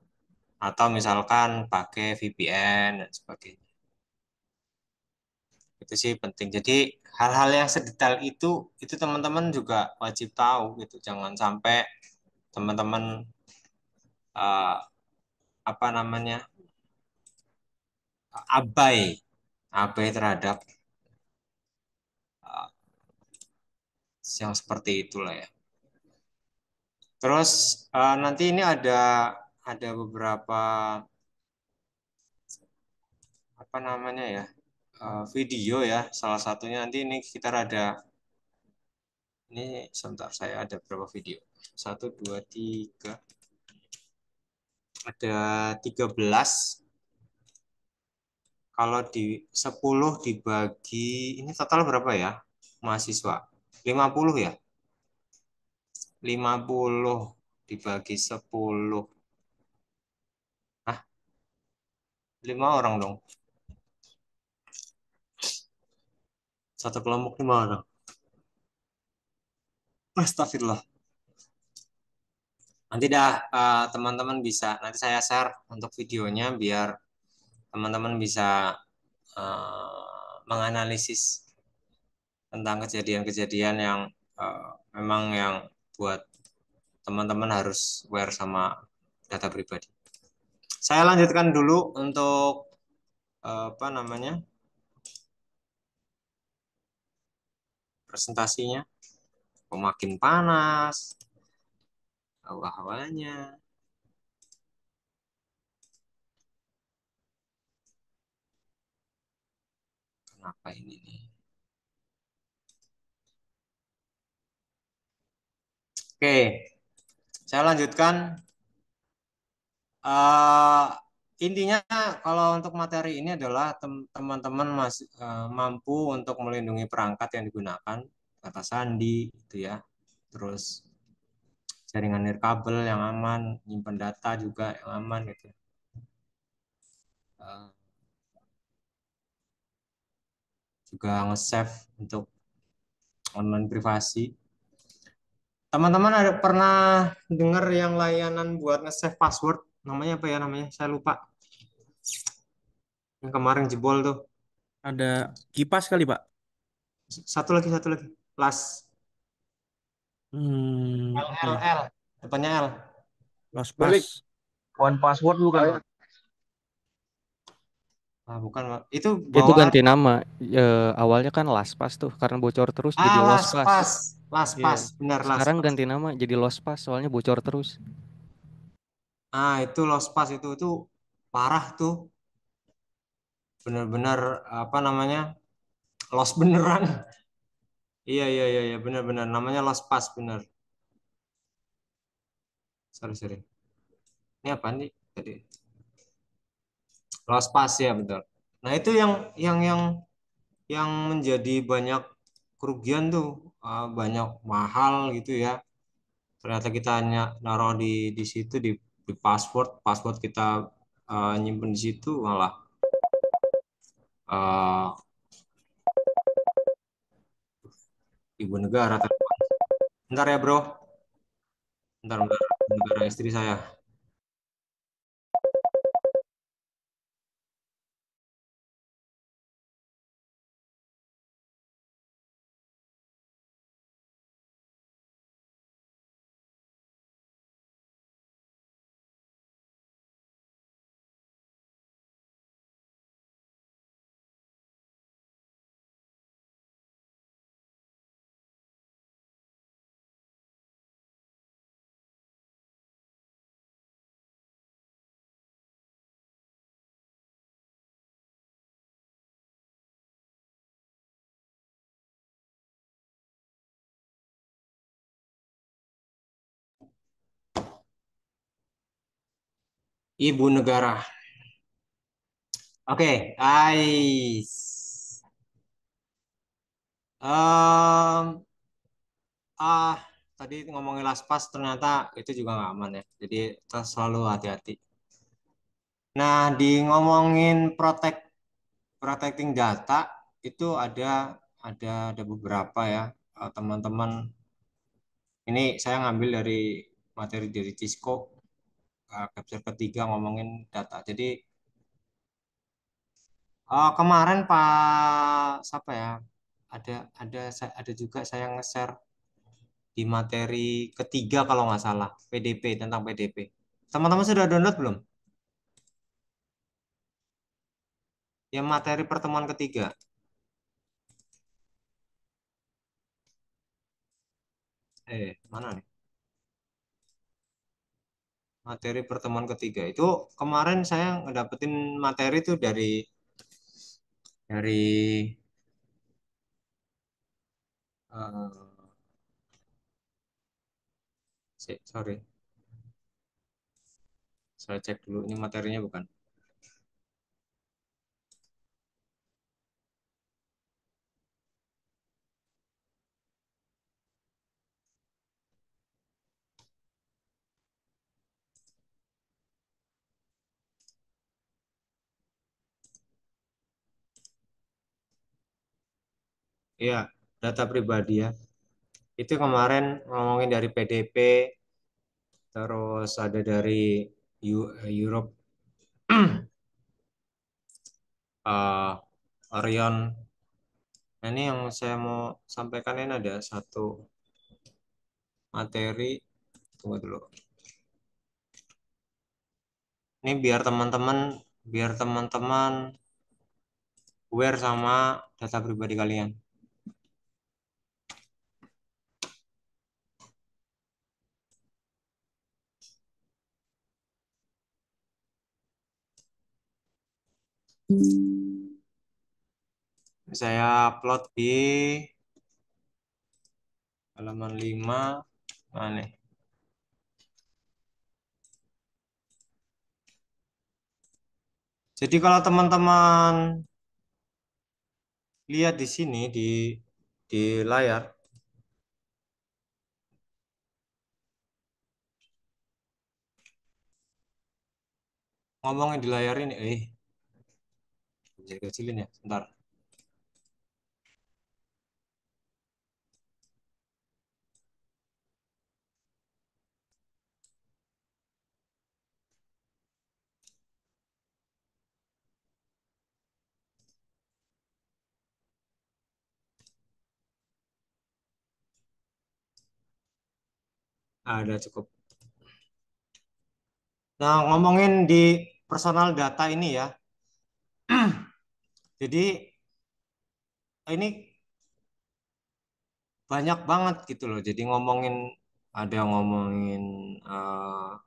Atau misalkan pakai VPN dan sebagainya. Itu sih penting. Jadi hal-hal yang sedetail itu teman-teman juga wajib tahu gitu. Jangan sampai teman-teman eh, apa namanya abai abai terhadap eh, yang seperti itulah ya. Terus nanti ini ada beberapa apa namanya ya video ya. Salah satunya nanti ini kita ada ini sebentar saya ada berapa video? 1, 2, 3 ada 13. Kalau di 10 dibagi ini total berapa ya mahasiswa? 50 ya? 50 dibagi 10. Ah, 5 orang dong. Satu kelompok 5 orang. Astagfirullah. Nanti dah teman-teman bisa, nanti saya share untuk videonya biar teman-teman bisa menganalisis tentang kejadian-kejadian yang memang yang buat teman-teman harus aware sama data pribadi. Saya lanjutkan dulu untuk apa namanya presentasinya. Makin panas hawa-hawanya. Kenapa ini nih? Oke, saya lanjutkan. Intinya kalau untuk materi ini adalah teman-teman masih mampu untuk melindungi perangkat yang digunakan, kata sandi, itu ya. Terus jaringan nirkabel yang aman, nyimpan data juga yang aman gitu. Juga nge-save untuk online privasi. Teman-teman ada pernah dengar yang layanan buat nge-save password? Namanya apa ya namanya? Saya lupa. Yang kemarin jebol tuh. Ada kipas kali, Pak. Satu lagi. Last. L. Depannya L. LastPass. One password bukan, Pak? Bukan, Pak. Itu Itu bawaan. ganti nama. Awalnya kan LastPass tuh karena bocor terus jadi LostPass. LastPass, benar Sekarang LastPass. ganti nama jadi LostPass soalnya bocor terus. Itu LostPass itu parah tuh. Benar-benar apa namanya? Lost beneran. Iya benar-benar namanya LostPass benar. Sorry. Ini apa nih tadi? LostPass ya betul. Nah, itu yang menjadi banyak kerugian tuh, banyak mahal gitu ya. Ternyata kita hanya naruh di situ di di password kita nyimpen di situ malah eh, ibu negara telepon. Bentar ya bro, bentar, ibu negara istri saya. Ibu negara. Oke, guys. Em, ah, tadi ngomongin LastPass ternyata itu juga nggak aman ya. Jadi kita selalu hati-hati. Nah, di ngomongin protecting data itu ada beberapa ya teman-teman. Ini saya ngambil dari materi dari Cisco chapter ketiga ngomongin data. Jadi kemarin Pak siapa ya? Ada juga saya nge-share di materi ketiga kalau nggak salah PDP tentang PDP. Teman-teman sudah download belum? Yang materi pertemuan ketiga. Mana nih? Materi pertemuan ketiga itu kemarin saya ngedapetin materi itu dari eh, sorry, saya cek dulu ini materinya bukan. Iya, data pribadi ya. Itu kemarin ngomongin dari PDP, terus ada dari Europe, Orion. Nah, ini yang saya mau sampaikan ini ada satu materi. Tunggu dulu. Ini biar teman-teman aware sama data pribadi kalian. Saya upload di halaman 5. Nah, nih. Jadi kalau teman-teman lihat di sini di layar, ngomongin di layar ini, bisa kecilin ya, sebentar. Ada cukup. Nah, ngomongin di personal data ini ya. Jadi ini banyak banget gitu loh. Jadi ada ngomongin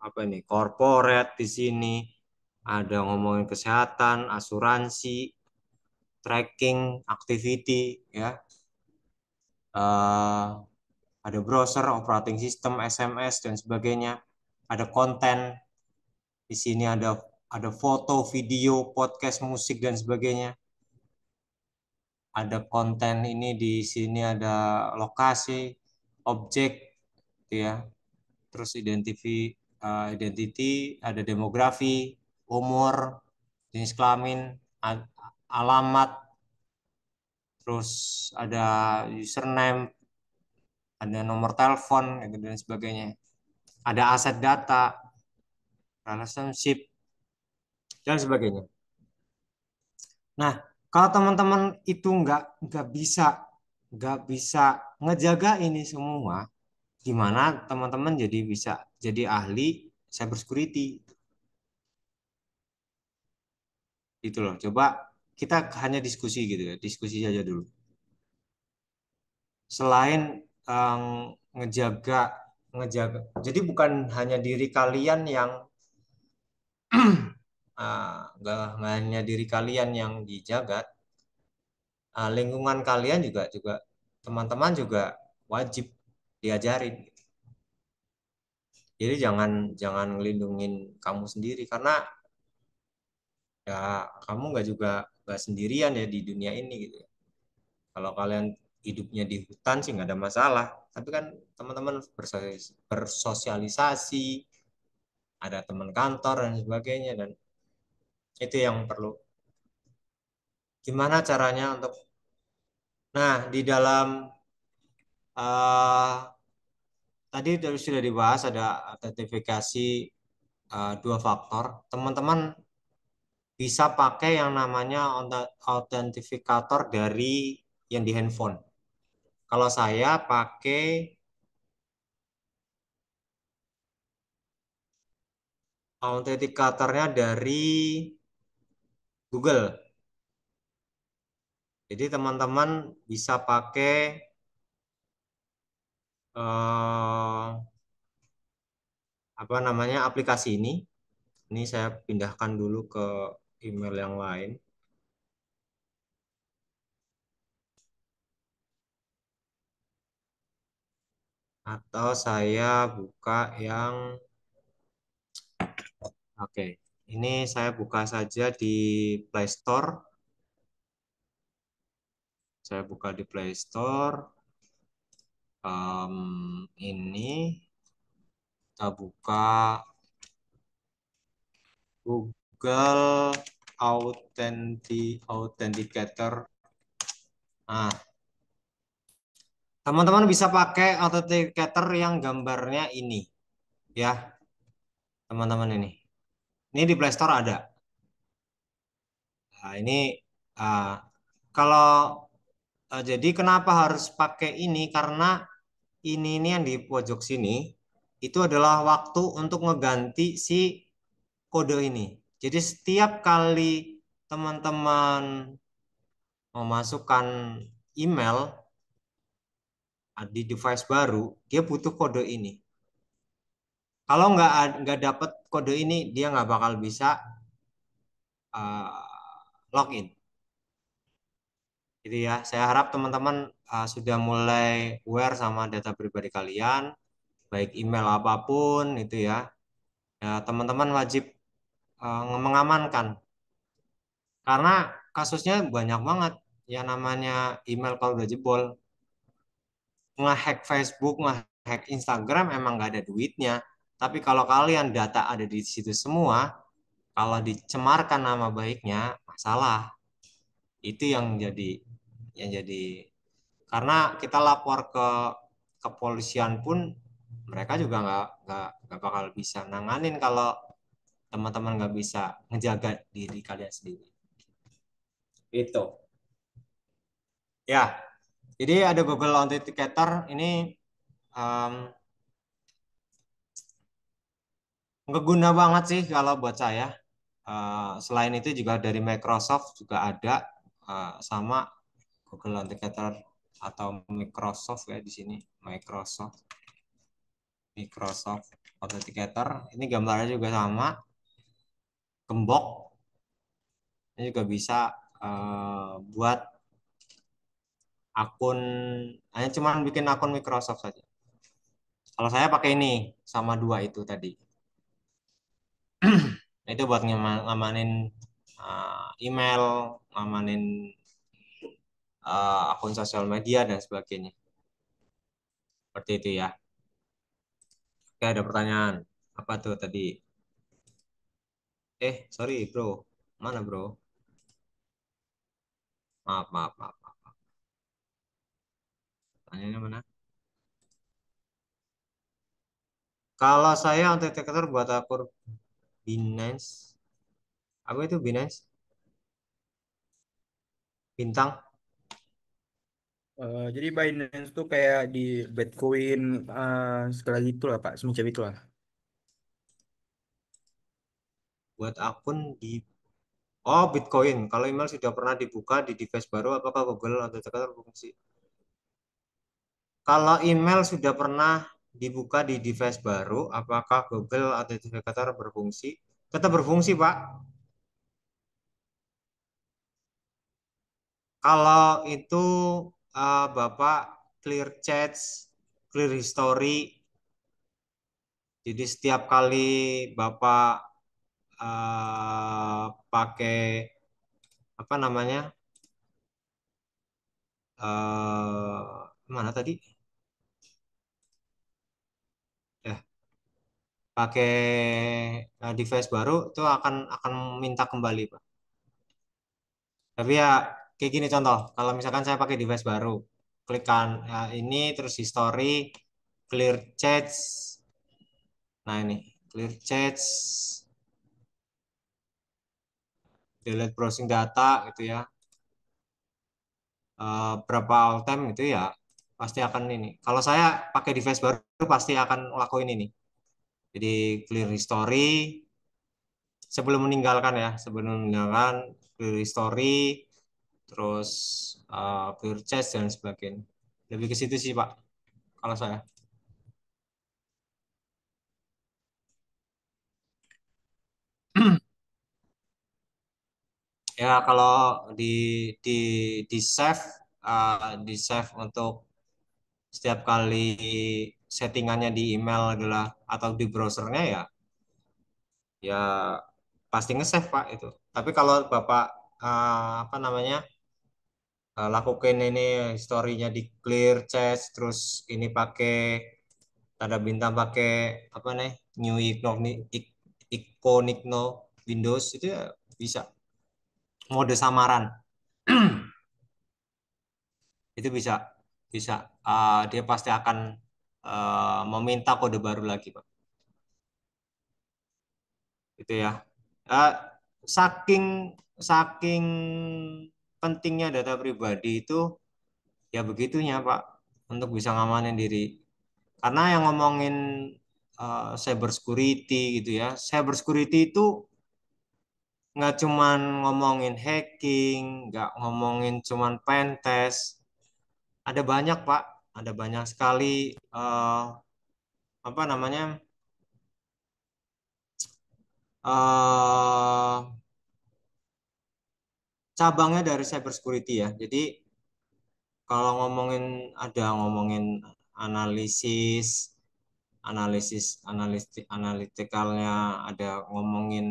apa ini? Corporate di sini, ada ngomongin kesehatan, asuransi, tracking, activity ya. Eh, ada browser, operating system, SMS dan sebagainya. Ada konten. Di sini ada foto, video, podcast, musik dan sebagainya. Ada konten ini di sini ada lokasi, objek, gitu ya. Terus identity, ada demografi, umur, jenis kelamin, alamat, terus ada username, ada nomor telepon, gitu, dan sebagainya. Ada aset data, relationship, dan sebagainya. Nah, kalau teman-teman itu nggak bisa ngejaga ini semua, gimana teman-teman bisa jadi ahli cyber security? Gitu loh. Coba kita hanya diskusi gitu ya, diskusi saja dulu. Selain ngejaga, jadi bukan hanya diri kalian yang nggak hanya diri kalian yang dijaga, lingkungan kalian juga teman-teman juga wajib diajarin. Jadi jangan ngelindungin kamu sendiri, karena ya kamu nggak sendirian ya di dunia ini gitu. Kalau kalian hidupnya di hutan sih nggak ada masalah, tapi kan teman-teman bersosialisasi, ada teman kantor dan sebagainya, dan itu yang perlu. Gimana caranya untuk, nah di dalam tadi sudah dibahas ada autentifikasi 2 faktor. Teman-teman bisa pakai yang namanya autentifikator dari yang di handphone. Kalau saya pakai autentikatornya dari Google. Jadi teman-teman bisa pakai apa namanya aplikasi ini. Ini saya pindahkan dulu ke email yang lain. Atau saya buka yang oke. Ini saya buka saja di Play Store. Saya buka di Play Store. Ini kita buka Google Authenticator. Nah, teman-teman bisa pakai authenticator yang gambarnya ini, ya, teman-teman ini. Ini di Play Store ada. Nah, ini kalau jadi kenapa harus pakai ini? Karena ini yang di pojok sini itu adalah waktu untuk ngeganti si kode ini. Jadi setiap kali teman-teman memasukkan email di device baru, dia butuh kode ini. Kalau nggak dapat kode ini, dia nggak bakal bisa login. Jadi ya, saya harap teman-teman sudah mulai aware sama data pribadi kalian, baik email apapun itu ya. Ya, teman-teman wajib mengamankan. Karena kasusnya banyak banget. Ya namanya email kalau udah jebol. Nge-hack Facebook, nge-hack Instagram emang nggak ada duitnya. Tapi kalau kalian data ada di situ semua, kalau dicemarkan nama baiknya, masalah. Itu yang jadi karena kita lapor ke kepolisian pun mereka juga nggak bakal bisa nanganin kalau teman-teman nggak bisa ngejaga diri kalian sendiri. Itu. Ya, jadi ada Google Authenticator ini ngeguna banget sih kalau buat saya. Selain itu juga dari Microsoft juga ada sama Google Authenticator atau Microsoft ya di sini Microsoft Authenticator. Ini gambarnya juga sama, gembok. Ini juga bisa buat akun, hanya cuma bikin akun Microsoft saja. Kalau saya pakai ini sama 2 itu tadi. Itu buat ngamanin email, ngamanin akun sosial media dan sebagainya. Seperti itu ya. Oke, ada pertanyaan. Apa tuh tadi? Sorry bro. Mana bro? Maaf, maaf, maaf, maaf. Tanyanya mana? Kalau saya untuk detektor buat akun Binance, apa itu Binance? Bintang. Jadi Binance tuh kayak di Bitcoin segala gitu lah Pak, semacam itu lah. Buat akun di Oh, Bitcoin. Kalau email sudah pernah dibuka di device baru, apakah Google Authenticator berfungsi? Kalau email sudah pernah dibuka di device baru, apakah Google Authenticator berfungsi? Tetap berfungsi, Pak. Kalau itu Bapak clear chats, clear history, jadi setiap kali Bapak pakai apa namanya? Mana tadi? Ya, pakai device baru itu akan minta kembali, Pak. Tapi ya kayak gini contoh, kalau misalkan saya pakai device baru, klikkan ini terus history, clear chats. Nah ini clear chats, delete browsing data gitu ya. Berapa all time gitu ya pasti akan ini. Kalau saya pakai device baru pasti akan lakuin ini. Jadi clear history sebelum meninggalkan clear history, terus clear chat dan sebagainya. Lebih ke situ sih Pak, kalau saya. Ya kalau di di di save untuk setiap kali settingannya di email adalah atau di browsernya ya pasti nge-save Pak itu. Tapi kalau Bapak apa namanya lakukan ini story-nya di clear chat terus ini pakai tanda bintang pakai apa nih new iconic no Windows itu ya bisa mode samaran itu bisa bisa dia pasti akan meminta kode baru lagi Pak itu ya. Eh, saking saking pentingnya data pribadi itu ya begitunya Pak untuk bisa ngamanin diri karena yang ngomongin cyber security gitu ya cyber security itu nggak cuman ngomongin hacking nggak ngomongin cuman pen test ada banyak Pak ada banyak sekali apa namanya eh cabangnya dari cyber security ya jadi kalau ngomongin analisis analitikalnya ada ngomongin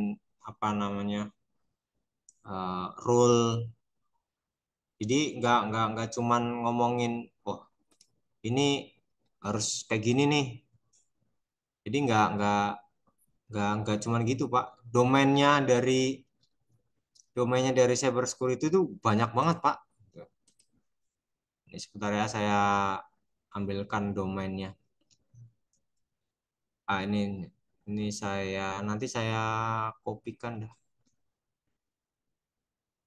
apa namanya rule jadi nggak cuman ngomongin oh ini harus kayak gini nih jadi nggak cuman gitu Pak domainnya dari cyber security itu banyak banget Pak ini sebentar ya saya ambilkan domainnya ini nanti saya kopikan dah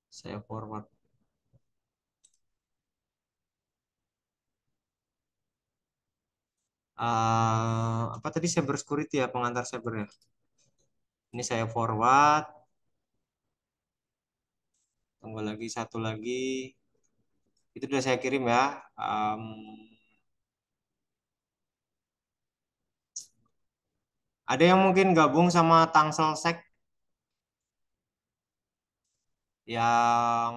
saya forward apa tadi cyber security ya pengantar cyber ya ini saya forward tunggu lagi satu lagi itu sudah saya kirim ya ada yang mungkin gabung sama Tangsel Sek yang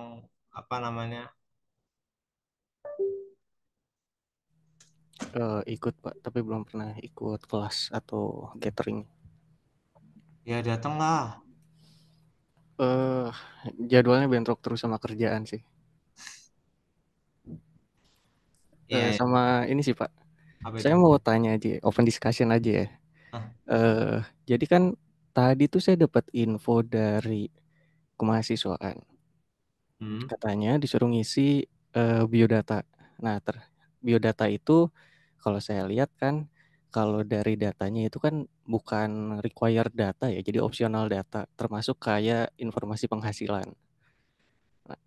apa namanya Ikut Pak, tapi belum pernah ikut kelas atau gathering. ya datanglah Jadwalnya bentrok terus sama kerjaan sih. ya Sama ini sih Pak. apa Saya itu mau tanya aja, open discussion aja ya. Ah, Jadi kan tadi tuh saya dapat info dari kemahasiswaan. Katanya disuruh ngisi biodata. Nah, biodata itu kalau saya lihat kan, kalau dari datanya itu kan bukan required data ya, jadi optional data, termasuk kayak informasi penghasilan. Nah,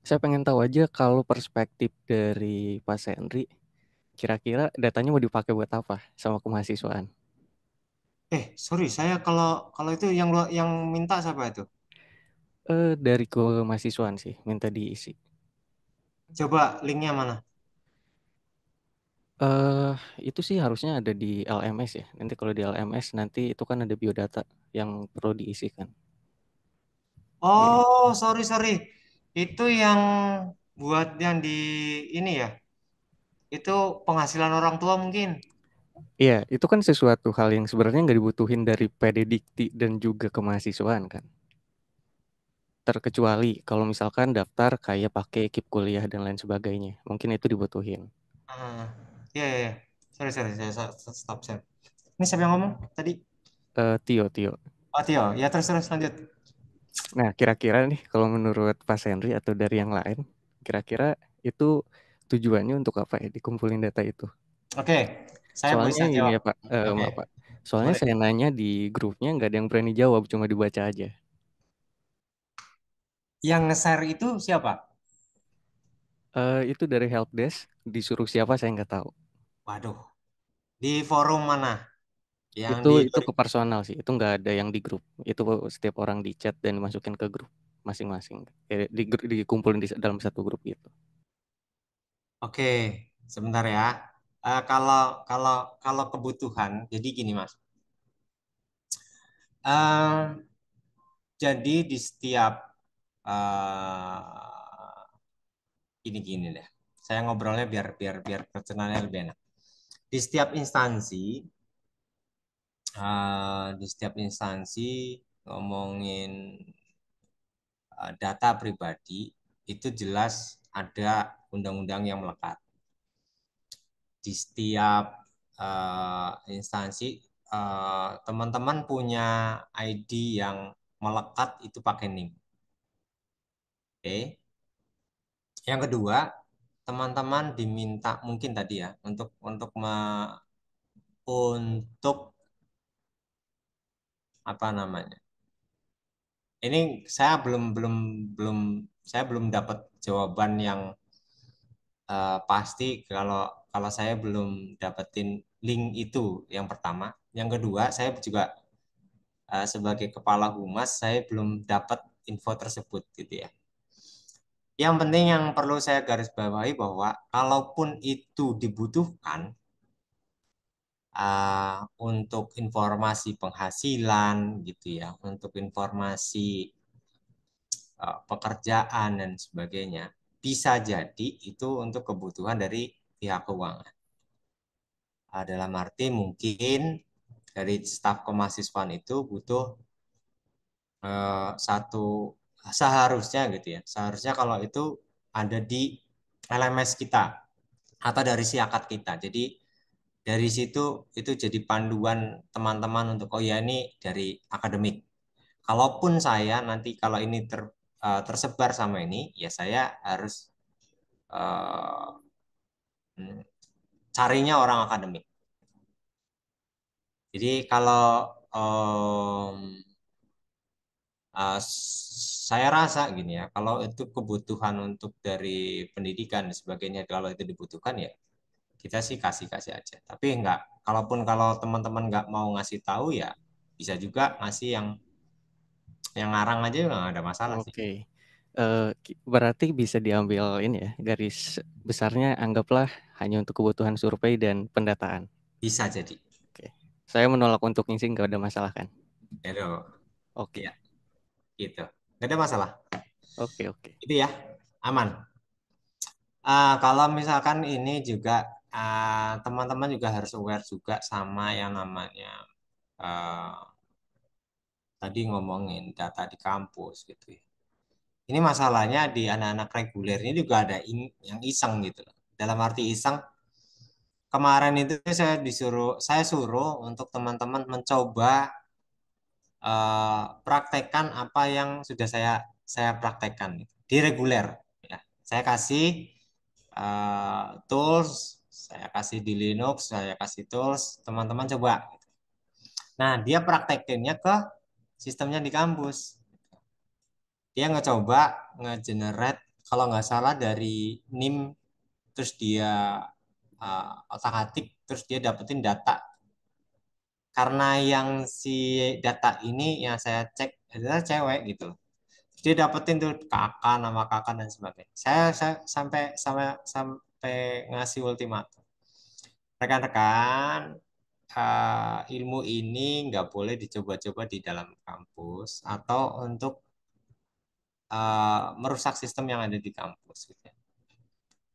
saya pengen tahu aja kalau perspektif dari Pak Henry, kira-kira datanya mau dipakai buat apa sama kemahasiswaan? sorry, saya kalau kalau itu yang minta siapa itu? Dari kemahasiswaan sih, minta diisi. Coba linknya mana? Eh, itu sih harusnya ada di LMS ya. Nanti kalau di LMS nanti itu kan ada biodata yang perlu diisikan. Oh, sorry sorry, itu yang buat yang di ini ya? Itu penghasilan orang tua mungkin. Iya, itu kan sesuatu hal yang sebenarnya nggak dibutuhin dari PD Dikti dan juga kemahasiswaan kan. Terkecuali kalau misalkan daftar kayak pakai KIP kuliah dan lain sebagainya. Mungkin itu dibutuhin. Ah, ya ya, ya. Sorry sorry, saya stop saya. Ini siapa yang ngomong tadi? Tio. Oh Tio, ya terus terus lanjut. Nah, kira-kira nih kalau menurut Pak Henry atau dari yang lain, kira-kira itu tujuannya untuk apa ya dikumpulin data itu? Oke, saya Soalnya bisa ini jawab. ya Pak, Oke, maaf Pak. Soalnya boleh. saya nanya di grupnya nggak ada yang berani jawab, cuma dibaca aja. Yang nge-share itu siapa? Itu dari helpdesk, disuruh siapa saya nggak tahu. Waduh, di forum mana? Yang Itu di itu ke personal sih, itu nggak ada yang di grup. Itu setiap orang di chat dan dimasukin ke grup masing-masing. Dikumpulin di dalam satu grup gitu. Oke, sebentar ya. Kalau kalau kalau kebutuhan, jadi gini Mas. Eh, jadi di setiap gini-gini deh. Saya ngobrolnya biar biar biar perkenalannya lebih enak. Di setiap instansi, di setiap instansi ngomongin data pribadi itu jelas ada undang-undang yang melekat. Di setiap instansi teman-teman punya ID yang melekat itu pakai NIM. Oke. Yang kedua, teman-teman diminta mungkin tadi ya untuk apa namanya? Ini saya belum belum belum saya belum dapat jawaban yang pasti kalau kalau saya belum dapetin link itu yang pertama. Yang kedua, saya juga sebagai kepala humas saya belum dapat info tersebut gitu ya. Yang penting yang perlu saya garis bawahi bahwa kalaupun itu dibutuhkan untuk informasi penghasilan gitu ya, untuk informasi pekerjaan dan sebagainya, bisa jadi itu untuk kebutuhan dari pihak keuangan. Dalam arti mungkin dari staf kemahasiswaan itu butuh satu seharusnya gitu ya. Seharusnya kalau itu ada di LMS kita atau dari siakat kita. Jadi dari situ itu jadi panduan teman-teman untuk oh ya ini dari akademik. Kalaupun saya nanti kalau ini tersebar sama ini, ya saya harus uh, carinya orang akademik. Jadi kalau um, saya rasa gini ya, kalau itu kebutuhan untuk dari pendidikan dan sebagainya, kalau itu dibutuhkan ya kita sih kasih-kasih aja. Tapi enggak, kalau teman-teman nggak mau ngasih tahu ya bisa juga ngasih yang ngarang aja nggak ada masalah sih. Oke. Berarti bisa diambil ini ya, garis besarnya anggaplah hanya untuk kebutuhan survei dan pendataan. Bisa jadi. Oke. Saya menolak untuk ngisi nggak ada masalah kan? Itu, Oke. ya, gitu. Nggak ada masalah. Oke. Itu ya, aman. Kalau misalkan ini juga teman-teman juga harus aware juga sama yang namanya uh, tadi ngomongin data di kampus gitu ya. Ini masalahnya di anak-anak reguler ini juga ada yang iseng gitu loh. Dalam arti iseng, kemarin itu saya suruh untuk teman-teman mencoba praktekkan apa yang sudah saya praktekkan di reguler. Ya, saya kasih tools, saya kasih di Linux, saya kasih tools, teman-teman coba. Nah, dia praktekinnya ke sistemnya di kampus. Dia ngecoba nge-generate kalau nggak salah dari NIM, terus dia otak-atik, terus dia dapetin data. Karena yang si data ini yang saya cek adalah cewek gitu. Dia dapetin tuh kakak, nama kakak dan sebagainya. Saya sampai ngasih ultimatum. Rekan-rekan, ilmu ini nggak boleh dicoba-coba di dalam kampus atau untuk merusak sistem yang ada di kampus. Gitu.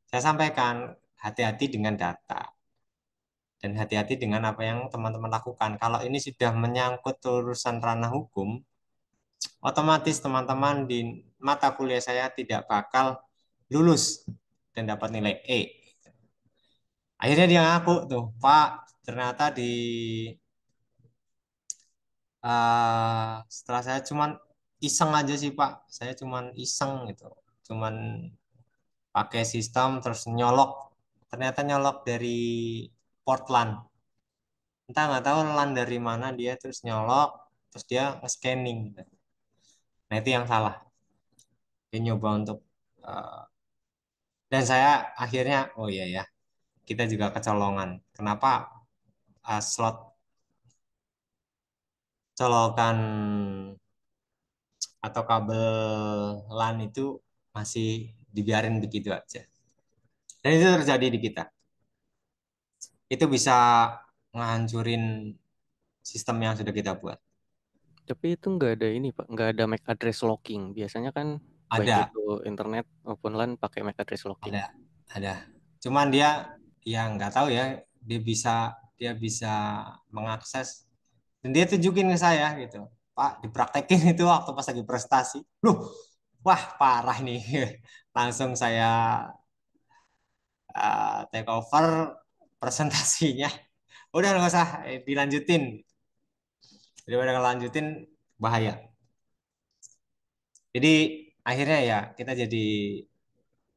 Saya sampaikan hati-hati dengan data dan hati-hati dengan apa yang teman-teman lakukan. Kalau ini sudah menyangkut urusan ranah hukum, otomatis teman-teman di mata kuliah saya tidak bakal lulus dan dapat nilai E. Akhirnya dia ngaku tuh, Pak, ternyata setelah saya cuman iseng aja sih Pak, saya cuman iseng gitu, cuman pakai sistem terus nyolok, ternyata nyolok dari Portland, entah nggak tahu LAN dari mana dia terus nyolok, terus dia nge-scanning. Nah itu yang salah, dia nyoba untuk dan saya akhirnya oh iya ya kita juga kecolongan. Kenapa slot colokan atau kabel LAN itu masih dibiarin begitu aja. Dan itu terjadi di kita. Itu bisa ngehancurin sistem yang sudah kita buat. Tapi itu nggak ada ini Pak, nggak ada MAC address locking. Biasanya kan baik Ada, itu internet maupun LAN pakai MAC address locking. ada. Cuman dia yang nggak tahu ya, dia bisa mengakses dan dia tunjukin ke saya gitu. Pak, dipraktekin itu waktu pas lagi prestasi. Loh, wah parah nih. Langsung saya take over presentasinya. Udah nggak usah dilanjutin. Daripada ngelanjutin bahaya. Jadi akhirnya ya kita jadi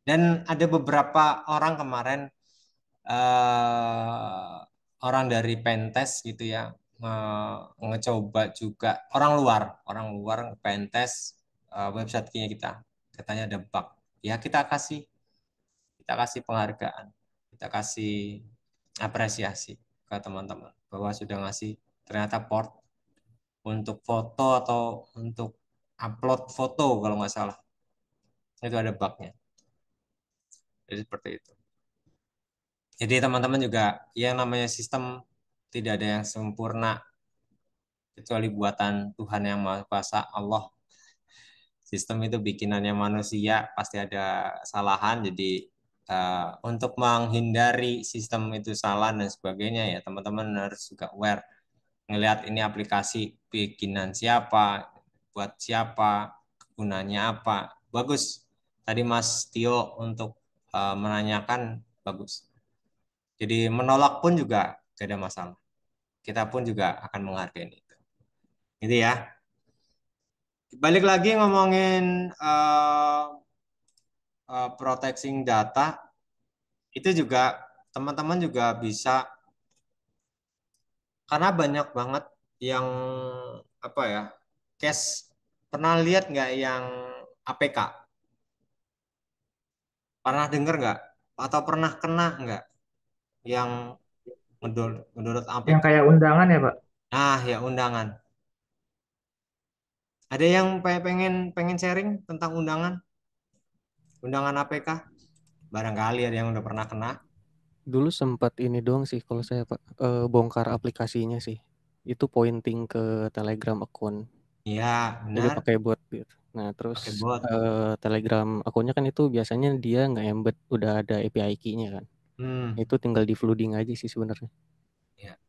dan ada beberapa orang kemarin orang dari Pentes gitu ya ngecoba juga orang luar Pentes website kita katanya ada bug ya kita kasih penghargaan, kita kasih apresiasi ke teman-teman bahwa sudah ngasih ternyata port untuk foto atau untuk upload foto kalau nggak salah itu ada bugnya. Jadi seperti itu. Jadi teman-teman juga yang namanya sistem tidak ada yang sempurna kecuali buatan Tuhan yang Maha Kuasa Allah. Sistem itu bikinannya manusia pasti ada kesalahan. Jadi untuk menghindari sistem itu salah dan sebagainya ya teman-teman harus juga aware ngelihat ini aplikasi bikinan siapa, buat siapa, gunanya apa. Bagus. Tadi Mas Tio untuk menanyakan bagus. Jadi menolak pun juga tidak ada masalah. Kita pun juga akan menghargai itu. Gitu ya. Balik lagi ngomongin protecting data, itu juga teman-teman juga bisa, karena banyak banget yang apa ya, case pernah lihat nggak yang APK? Pernah dengar nggak? Atau pernah kena nggak yang menurut APK? Yang kayak undangan ya, Pak? Nah, ya undangan. Ada yang pengen sharing tentang undangan APK? Barangkali ada yang udah pernah kena. Dulu sempat ini doang sih kalau saya Pak, bongkar aplikasinya sih. Itu pointing ke Telegram akun. Iya, Jadi benar. pakai bot gitu. Nah, terus Pakai bot. Telegram akunnya kan itu biasanya dia nggak embed, udah ada API key-nya kan. Itu tinggal di flooding aja sih sebenarnya. Ya.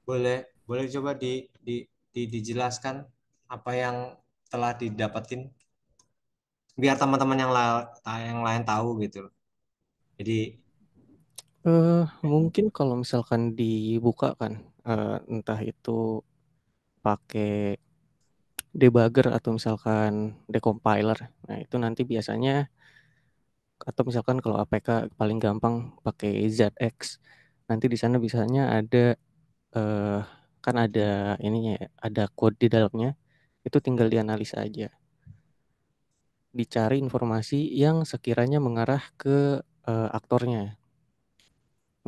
Boleh coba dijelaskan apa yang telah didapetin biar teman-teman yang lain tahu gitu. Jadi Mungkin kalau misalkan dibuka kan, entah itu pakai debugger atau misalkan decompiler. Nah, itu nanti biasanya atau misalkan kalau APK paling gampang pakai ZX. Nanti di sana biasanya ada eh, kan ada ininya ya, ada code di dalamnya. Itu tinggal dianalisa aja. Dicari informasi yang sekiranya mengarah ke aktornya.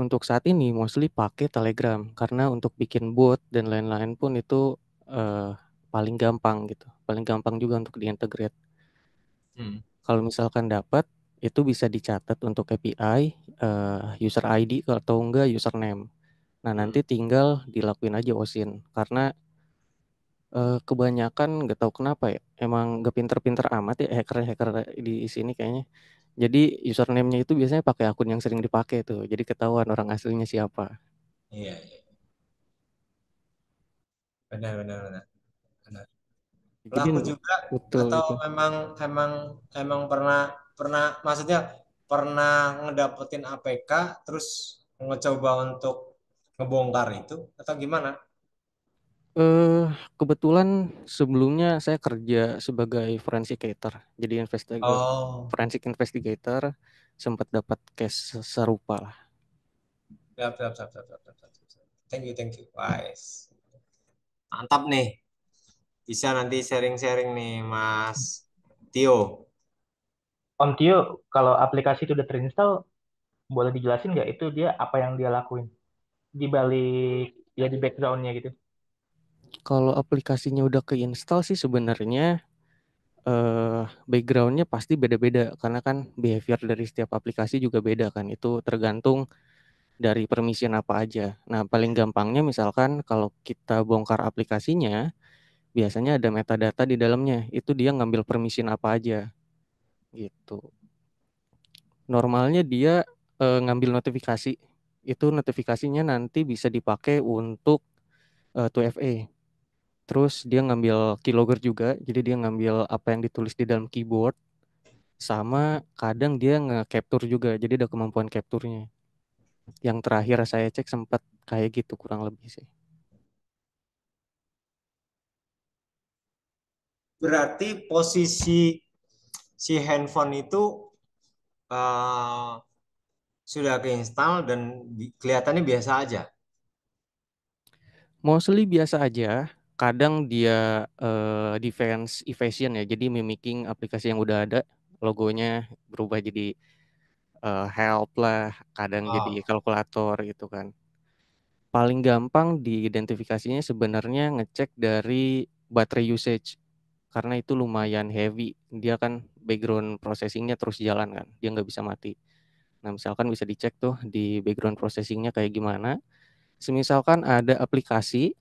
Untuk saat ini mostly pakai Telegram karena untuk bikin bot dan lain-lain pun itu eh, paling gampang gitu. Paling gampang juga untuk diintegrate. Hmm. Kalau misalkan dapat itu bisa dicatat untuk API, user ID atau enggak username. Nah, nanti tinggal dilakuin aja OSINT karena kebanyakan nggak tahu kenapa ya, emang nggak pinter-pinter amat ya hacker-hacker di sini kayaknya. Jadi username-nya itu biasanya pakai akun yang sering dipakai tuh. Jadi ketahuan orang aslinya siapa. Iya, iya. Benar, benar, benar. Benar. Jadi Pelaku juga betul atau itu. memang emang emang pernah pernah maksudnya pernah ngedapetin APK terus ngecoba untuk ngebongkar itu atau gimana? Eh Kebetulan sebelumnya saya kerja sebagai forensicator. Jadi Oh, forensic investigator, sempat dapat case serupa lah. siap, siap, siap, siap, siap, siap, siap, siap. Thank you, wise. Mantap nih, bisa nanti sharing-sharing nih, Mas Tio. Om Tio, kalau aplikasi itu udah terinstall, boleh dijelasin nggak itu dia apa yang dia lakuin di balik ya di backgroundnya gitu? Kalau aplikasinya udah keinstall sih sebenarnya backgroundnya pasti beda-beda karena kan behavior dari setiap aplikasi juga beda kan. Itu tergantung dari permission apa aja. Nah, paling gampangnya misalkan kalau kita bongkar aplikasinya, biasanya ada metadata di dalamnya. Itu dia ngambil permission apa aja gitu. Normalnya dia ngambil notifikasi. Itu notifikasinya nanti bisa dipakai untuk 2FA. Terus dia ngambil keylogger juga, jadi dia ngambil apa yang ditulis di dalam keyboard, sama kadang dia nge-capture juga, jadi ada kemampuan capture-nya. Yang terakhir saya cek sempat kayak gitu kurang lebih sih. Berarti posisi si handphone itu eh, sudah keinstall dan kelihatannya biasa aja. Mostly biasa aja, kadang dia defense evasion ya, jadi mimicking aplikasi yang udah ada, logonya berubah jadi help lah, kadang jadi Oh, kalkulator gitu kan. Paling gampang diidentifikasinya sebenarnya ngecek dari baterai usage karena itu lumayan heavy. Dia kan background processingnya terus jalan kan, dia nggak bisa mati. Nah, misalkan bisa dicek tuh di background processingnya kayak gimana. Semisalkan ada aplikasi,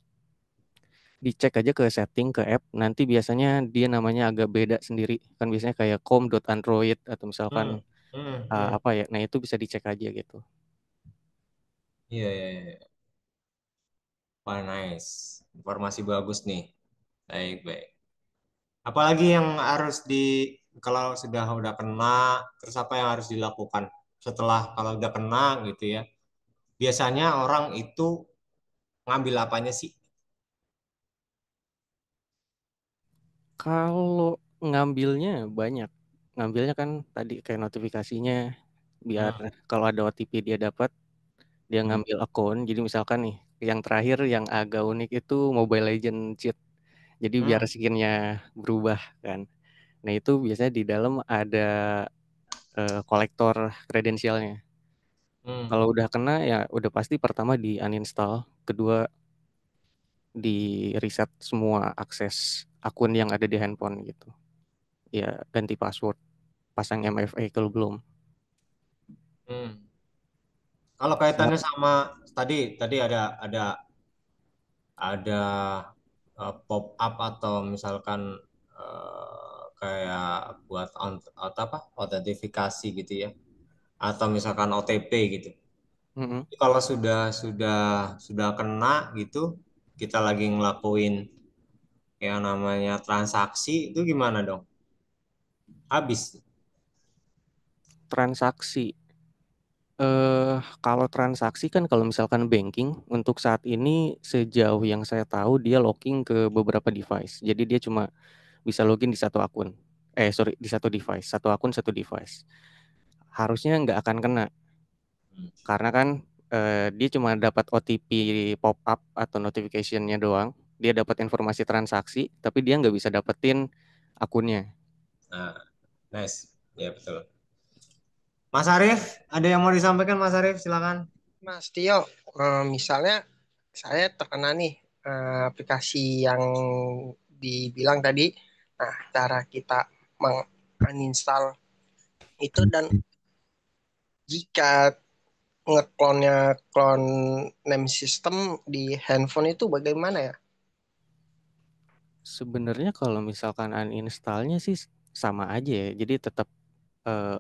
dicek aja ke setting ke app, nanti biasanya dia namanya agak beda sendiri. Kan biasanya kayak com.android atau misalkan hmm, hmm, hmm. apa ya. Nah, itu bisa dicek aja gitu. Iya, iya, iya. Wah, nice. Informasi bagus nih. Baik, baik. Apalagi yang harus kalau udah kena, terus apa yang harus dilakukan setelah kalau udah kena gitu ya? Biasanya orang itu ngambil apanya sih? Kalau ngambilnya banyak. Ngambilnya kan tadi kayak notifikasinya biar Hmm, kalau ada OTP dia dapat, dia hmm, ngambil akun. Jadi misalkan nih, yang terakhir yang agak unik itu Mobile Legend cheat. Jadi biar hmm, skinnya berubah kan. Nah, itu biasanya di dalam ada kolektor kredensialnya. hmm, Kalau udah kena ya udah pasti pertama di uninstall, kedua di reset semua akses akun yang ada di handphone gitu. Ya ganti password, pasang MFA kalau belum. hmm. Kalau Sa- kaitannya sama tadi tadi ada pop up atau misalkan kayak buat apa autentifikasi gitu ya atau misalkan OTP gitu. Mm-mm. Kalau sudah kena gitu kita lagi ngelakuin yang namanya transaksi itu gimana dong? Habis. Transaksi Kalau transaksi kan kalau misalkan banking untuk saat ini sejauh yang saya tahu dia locking ke beberapa device. Jadi dia cuma bisa login di satu akun. Di satu device, satu akun satu device. Harusnya nggak akan kena karena kan dia cuma dapat OTP pop up atau notification-nya doang. Dia dapat informasi transaksi, tapi dia nggak bisa dapetin akunnya. Nah, nice. Ya betul. Mas Arief, ada yang mau disampaikan Mas Arief? Silakan. Mas Tio, misalnya saya terkena nih aplikasi yang dibilang tadi. Nah, cara kita menguninstall itu dan jika ngeklonnya klon name system di handphone itu bagaimana ya? Sebenarnya kalau misalkan uninstall-nya sih sama aja ya. Jadi tetap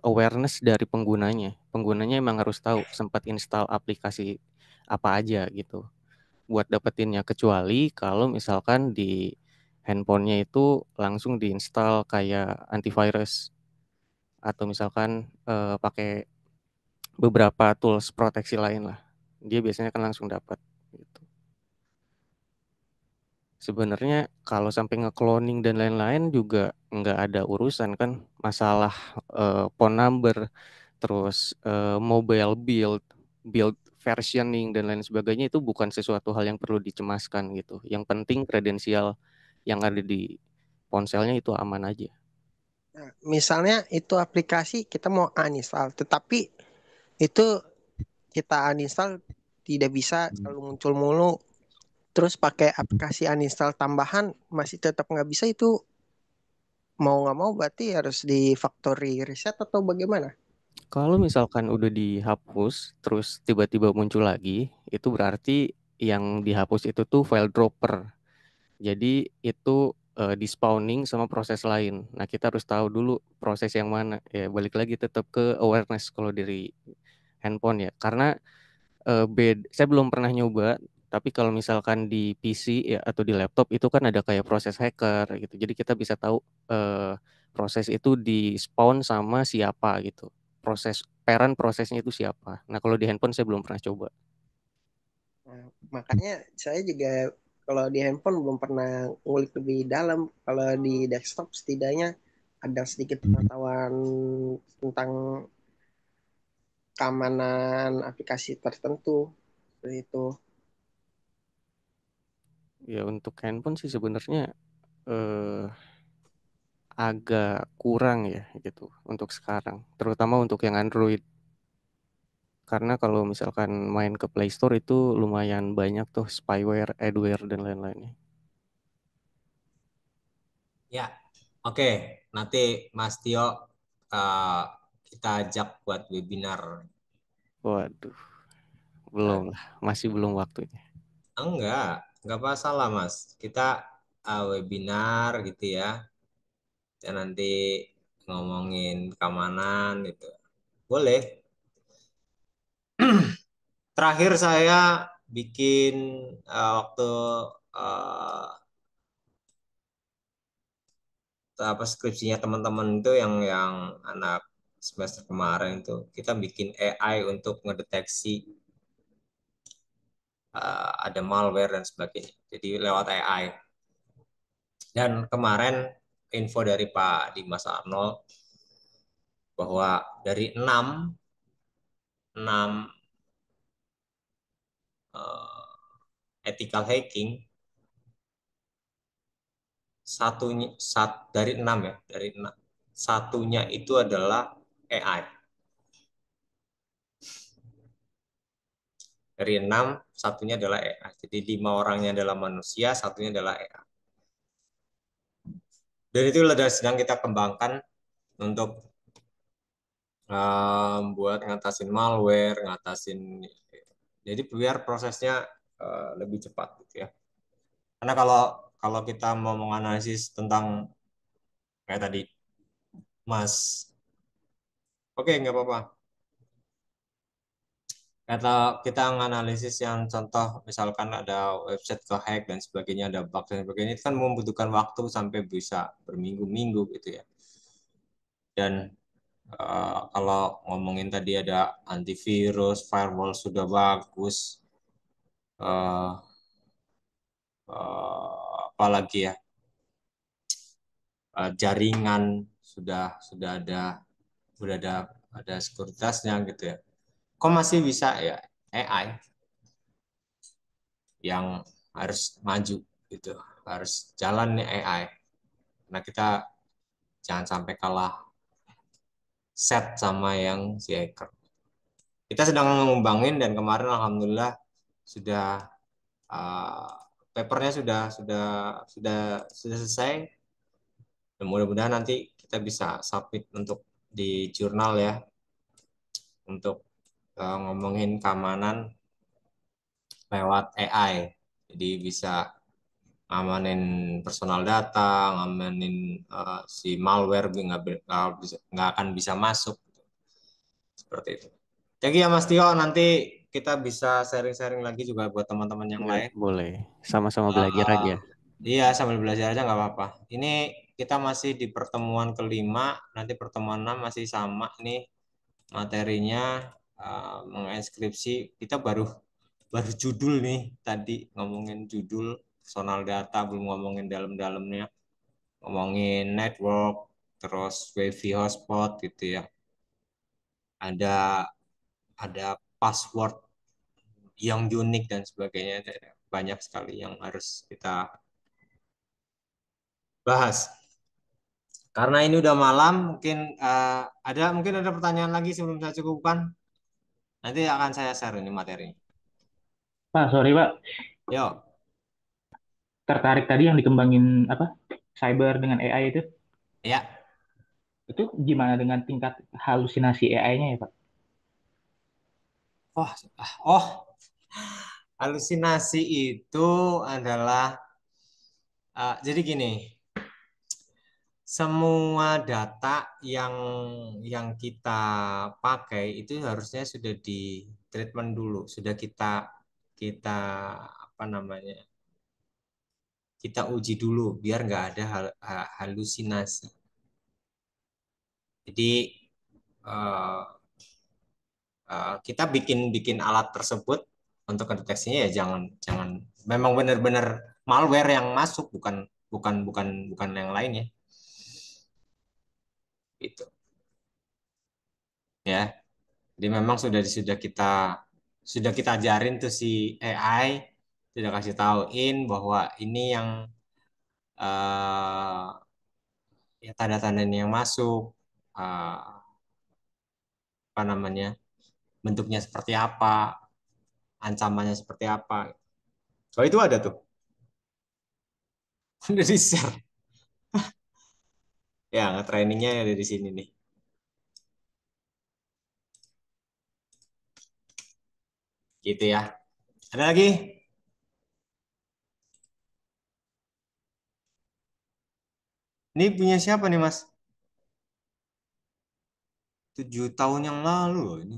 awareness dari penggunanya. Penggunanya emang harus tahu sempat install aplikasi apa aja gitu buat dapetinnya, kecuali kalau misalkan di handphonenya itu langsung diinstal kayak antivirus atau misalkan pakai beberapa tools proteksi lain lah. Dia biasanya kan langsung dapat gitu. Sebenarnya kalau sampai nge-cloning dan lain-lain juga nggak ada urusan kan, masalah phone number, terus mobile build versioning dan lain sebagainya itu bukan sesuatu hal yang perlu dicemaskan gitu. Yang penting kredensial yang ada di ponselnya itu aman aja. Nah, misalnya itu aplikasi kita mau uninstall, tetapi itu kita uninstall tidak bisa selalu muncul mulu. Terus pakai aplikasi uninstall tambahan masih tetap nggak bisa, itu mau nggak mau berarti harus di factory reset atau bagaimana? Kalau misalkan udah dihapus terus tiba-tiba muncul lagi, itu berarti yang dihapus itu tuh file dropper. Jadi itu di spawning sama proses lain. Nah, kita harus tahu dulu proses yang mana. Ya, balik lagi tetap ke awareness kalau dari handphone ya. Karena saya belum pernah nyoba, tapi kalau misalkan di PC ya atau di laptop itu kan ada kayak proses hacker gitu. Jadi kita bisa tahu proses itu di spawn sama siapa gitu. Prosesnya itu siapa. Nah, kalau di handphone saya belum pernah coba. Nah, makanya saya juga kalau di handphone belum pernah ngulik lebih dalam. Kalau di desktop setidaknya ada sedikit pengetahuan tentang keamanan aplikasi tertentu seperti itu. Ya untuk handphone sih sebenarnya agak kurang ya gitu untuk sekarang, terutama untuk yang Android. Karena kalau misalkan main ke Play Store itu lumayan banyak tuh spyware, adware dan lain-lainnya. Ya, oke. Nanti Mas Tio uh, kita ajak buat webinar. Waduh, Nah, belum lah, masih belum waktunya. enggak masalah Mas. Kita webinar gitu ya. Dan nanti ngomongin keamanan gitu. Boleh. Terakhir saya bikin waktu uh, apa skripsinya teman-teman itu yang anak semester kemarin itu kita bikin AI untuk ngedeteksi ada malware dan sebagainya. Jadi lewat AI. Dan kemarin info dari Pak Dimas Arnold bahwa dari enam ethical hacking dari enam ya, satunya itu adalah AI. Dari 6, satunya adalah AI. Jadi 5 orangnya adalah manusia, satunya adalah AI. Dan itu sedang kita kembangkan untuk buat ngatasin malware, jadi biar prosesnya lebih cepat gitu ya. Karena kalau kita mau menganalisis tentang kayak tadi, Mas, oke nggak apa-apa. Atau kita menganalisis yang contoh misalkan ada website ke-hack dan sebagainya, ada bug dan sebagainya, itu kan membutuhkan waktu sampai bisa berminggu-minggu gitu ya. Dan Kalau ngomongin tadi ada antivirus, firewall sudah bagus, eh, apalagi ya, jaringan sudah ada sekuritasnya gitu ya. Kok masih bisa ya AI yang harus maju gitu, harus jalan nih AI. Nah kita jangan sampai kalah set sama yang si hacker. Kita sedang mengembangin dan kemarin alhamdulillah sudah uh, papernya sudah selesai. Dan mudah-mudahan nanti kita bisa submit untuk di jurnal ya untuk ngomongin keamanan lewat AI. Jadi bisa ngamanin personal data, ngamanin si malware nggak akan bisa masuk seperti itu. Jadi ya Mas Tio, nanti kita bisa sharing-sharing lagi juga buat teman-teman yang lain. Boleh, sama-sama belajar aja. Iya, sambil belajar aja nggak apa-apa. Ini kita masih di pertemuan kelima, nanti pertemuan 6 masih sama nih materinya menginskripsi. Kita baru judul nih tadi ngomongin judul personal data, belum ngomongin dalam-dalamnya, ngomongin network, terus wifi hotspot gitu ya. Ada password yang unik dan sebagainya, banyak sekali yang harus kita bahas. Karena ini udah malam, mungkin ada pertanyaan lagi sebelum saya cukupkan. Nanti akan saya share ini materinya. Pak, sorry Pak, Yo, tertarik tadi yang dikembangin apa? Cyber dengan AI itu. ya. Itu gimana dengan tingkat halusinasi AI-nya ya, Pak? Oh, halusinasi itu adalah jadi gini, semua data yang kita pakai itu harusnya sudah di treatment dulu, sudah kita apa namanya, kita uji dulu biar nggak ada halusinasi. Jadi kita bikin alat tersebut untuk mendeteksinya ya jangan memang benar-benar malware yang masuk, bukan yang lainnya itu ya. Jadi memang sudah kita ajarin tuh si AI, sudah kasih tauin bahwa ini yang ya tanda-tanda ini yang masuk, apa namanya, bentuknya seperti apa, ancamannya seperti apa. So itu ada tuh udah di share ya, nge-trainingnya ada di sini nih gitu ya. Ada lagi? Ini punya siapa nih Mas? 7 tahun yang lalu loh ini.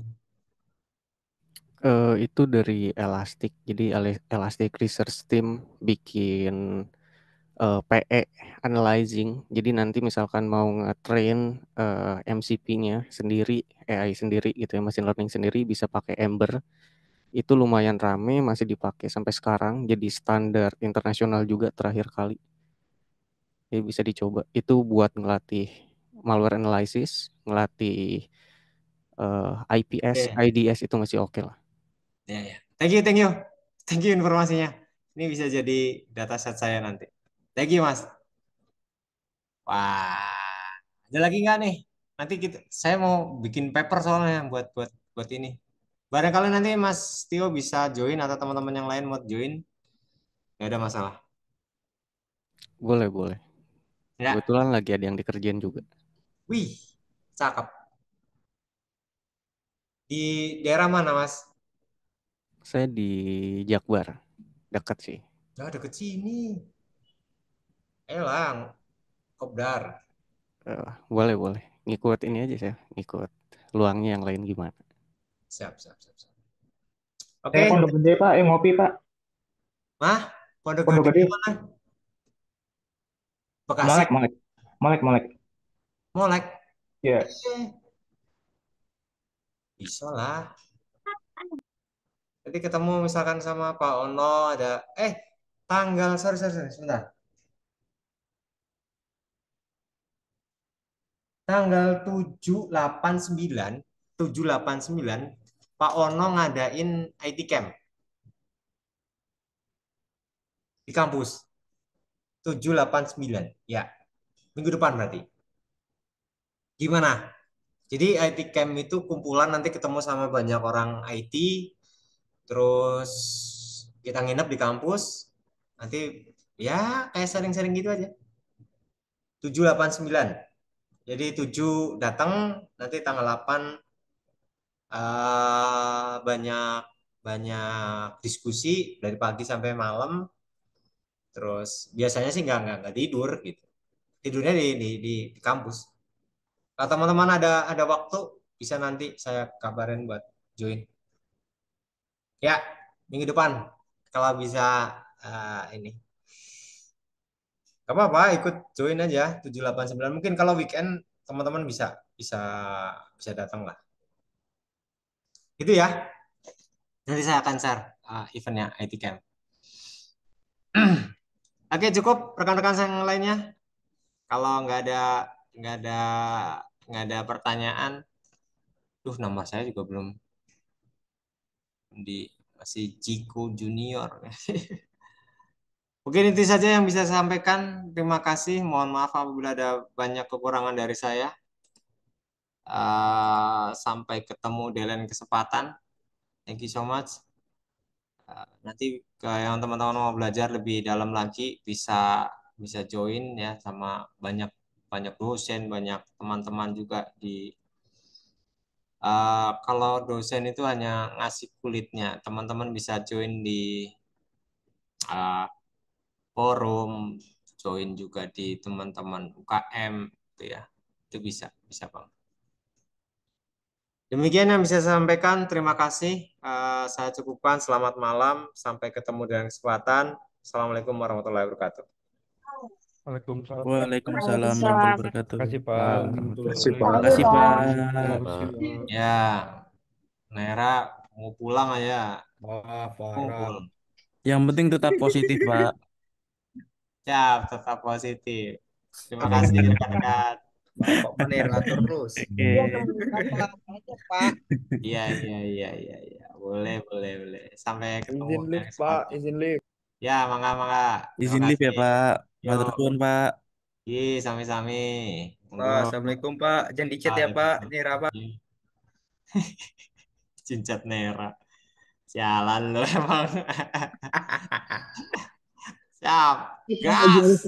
Itu dari Elastic. Jadi Elastic Research Team bikin PE analyzing. Jadi nanti misalkan mau nge-train MCP-nya sendiri, AI sendiri gitu ya, machine learning sendiri bisa pakai Ember. Itu lumayan rame, masih dipakai sampai sekarang. Jadi standar internasional juga terakhir kali. Jadi bisa dicoba. Itu buat ngelatih malware analysis, ngelatih IPS, Oke. IDS itu masih oke lah. Ya. Thank you informasinya. Ini bisa jadi dataset saya nanti. Thank you Mas. Wah, ada lagi nggak nih? Nanti saya mau bikin paper soalnya buat ini. Barangkali nanti Mas Tio bisa join atau teman-teman yang lain mau join. Nggak ada masalah. Boleh. Ya. Kebetulan lagi ada yang dikerjain juga. Wih, cakep. Di daerah mana Mas? Saya di Jakbar, dekat sih. Nah, deket sini. Elang, Kopdar. Boleh. Ngikut ini aja saya, ngikut luangnya yang lain gimana. Siap. Oke. Oke. Pondok Gede Pak, ngopi Pak. Mah, Pondok Pondok Gede Gede. mana? Bekasi. Molek. Molek. Ya. Eh, Bisa lah. Jadi ketemu misalkan sama Pak Ono ada tanggal sorry sebentar. Tanggal 789 Pak Ono ngadain IT Camp di kampus. 789 ya. Minggu depan berarti. Gimana? Jadi IT Camp itu kumpulan nanti ketemu sama banyak orang IT, terus kita nginep di kampus, nanti ya kayak sharing-sharing gitu aja. 789. Jadi 7 datang, nanti tanggal 8 banyak banyak diskusi dari pagi sampai malam. Terus biasanya sih nggak tidur gitu. Tidurnya di kampus. Kalau teman-teman ada waktu bisa nanti saya kabarin buat join. Ya, minggu depan kalau bisa ini. Gak apa-apa ikut join aja 789. Mungkin kalau weekend teman-teman bisa bisa bisa datang lah. Itu ya. Nanti saya akan share eventnya IT Camp. Oke, cukup rekan-rekan yang lainnya. Kalau nggak ada nggak ada pertanyaan, nama saya juga belum masih Jiko Junior. Mungkin itu saja yang bisa saya sampaikan. Terima kasih. Mohon maaf apabila ada banyak kekurangan dari saya. Sampai ketemu di lain kesempatan. Thank you so much. Nanti ke yang teman-teman mau belajar lebih dalam lagi bisa join ya sama banyak dosen, banyak teman-teman juga di kalau dosen itu hanya ngasih kulitnya, teman-teman bisa join di forum, join juga di teman-teman UKM gitu ya. Itu bisa Bang. Demikian yang bisa saya sampaikan. Terima kasih. Saya cukupkan. Selamat malam. Sampai ketemu dengan kesempatan. Assalamualaikum warahmatullahi wabarakatuh. Waalaikumsalam. Waalaikumsalam warahmatullahi wabarakatuh. Kasih Pak. Terima kasih Pak. Ya, Nera mau pulang aja. Wah, Kumpul. parah. Yang penting tetap positif Pak. Siap, tetap positif. Terima kasih rekan-rekan. Bapak menera terus. Oke. Pak. Iya. Boleh. Sampai ketemu. Izin lift, Pak. Izin lift. Ya, mangga. Izin lift ya Pak. Matur suwun Pak. Iya, sami-sami. Pak, Assalamualaikum Pak. Jangan dicat ya Pak. Nera Pak. Cincat Nera. Sialan lo emang. Siap. Gas.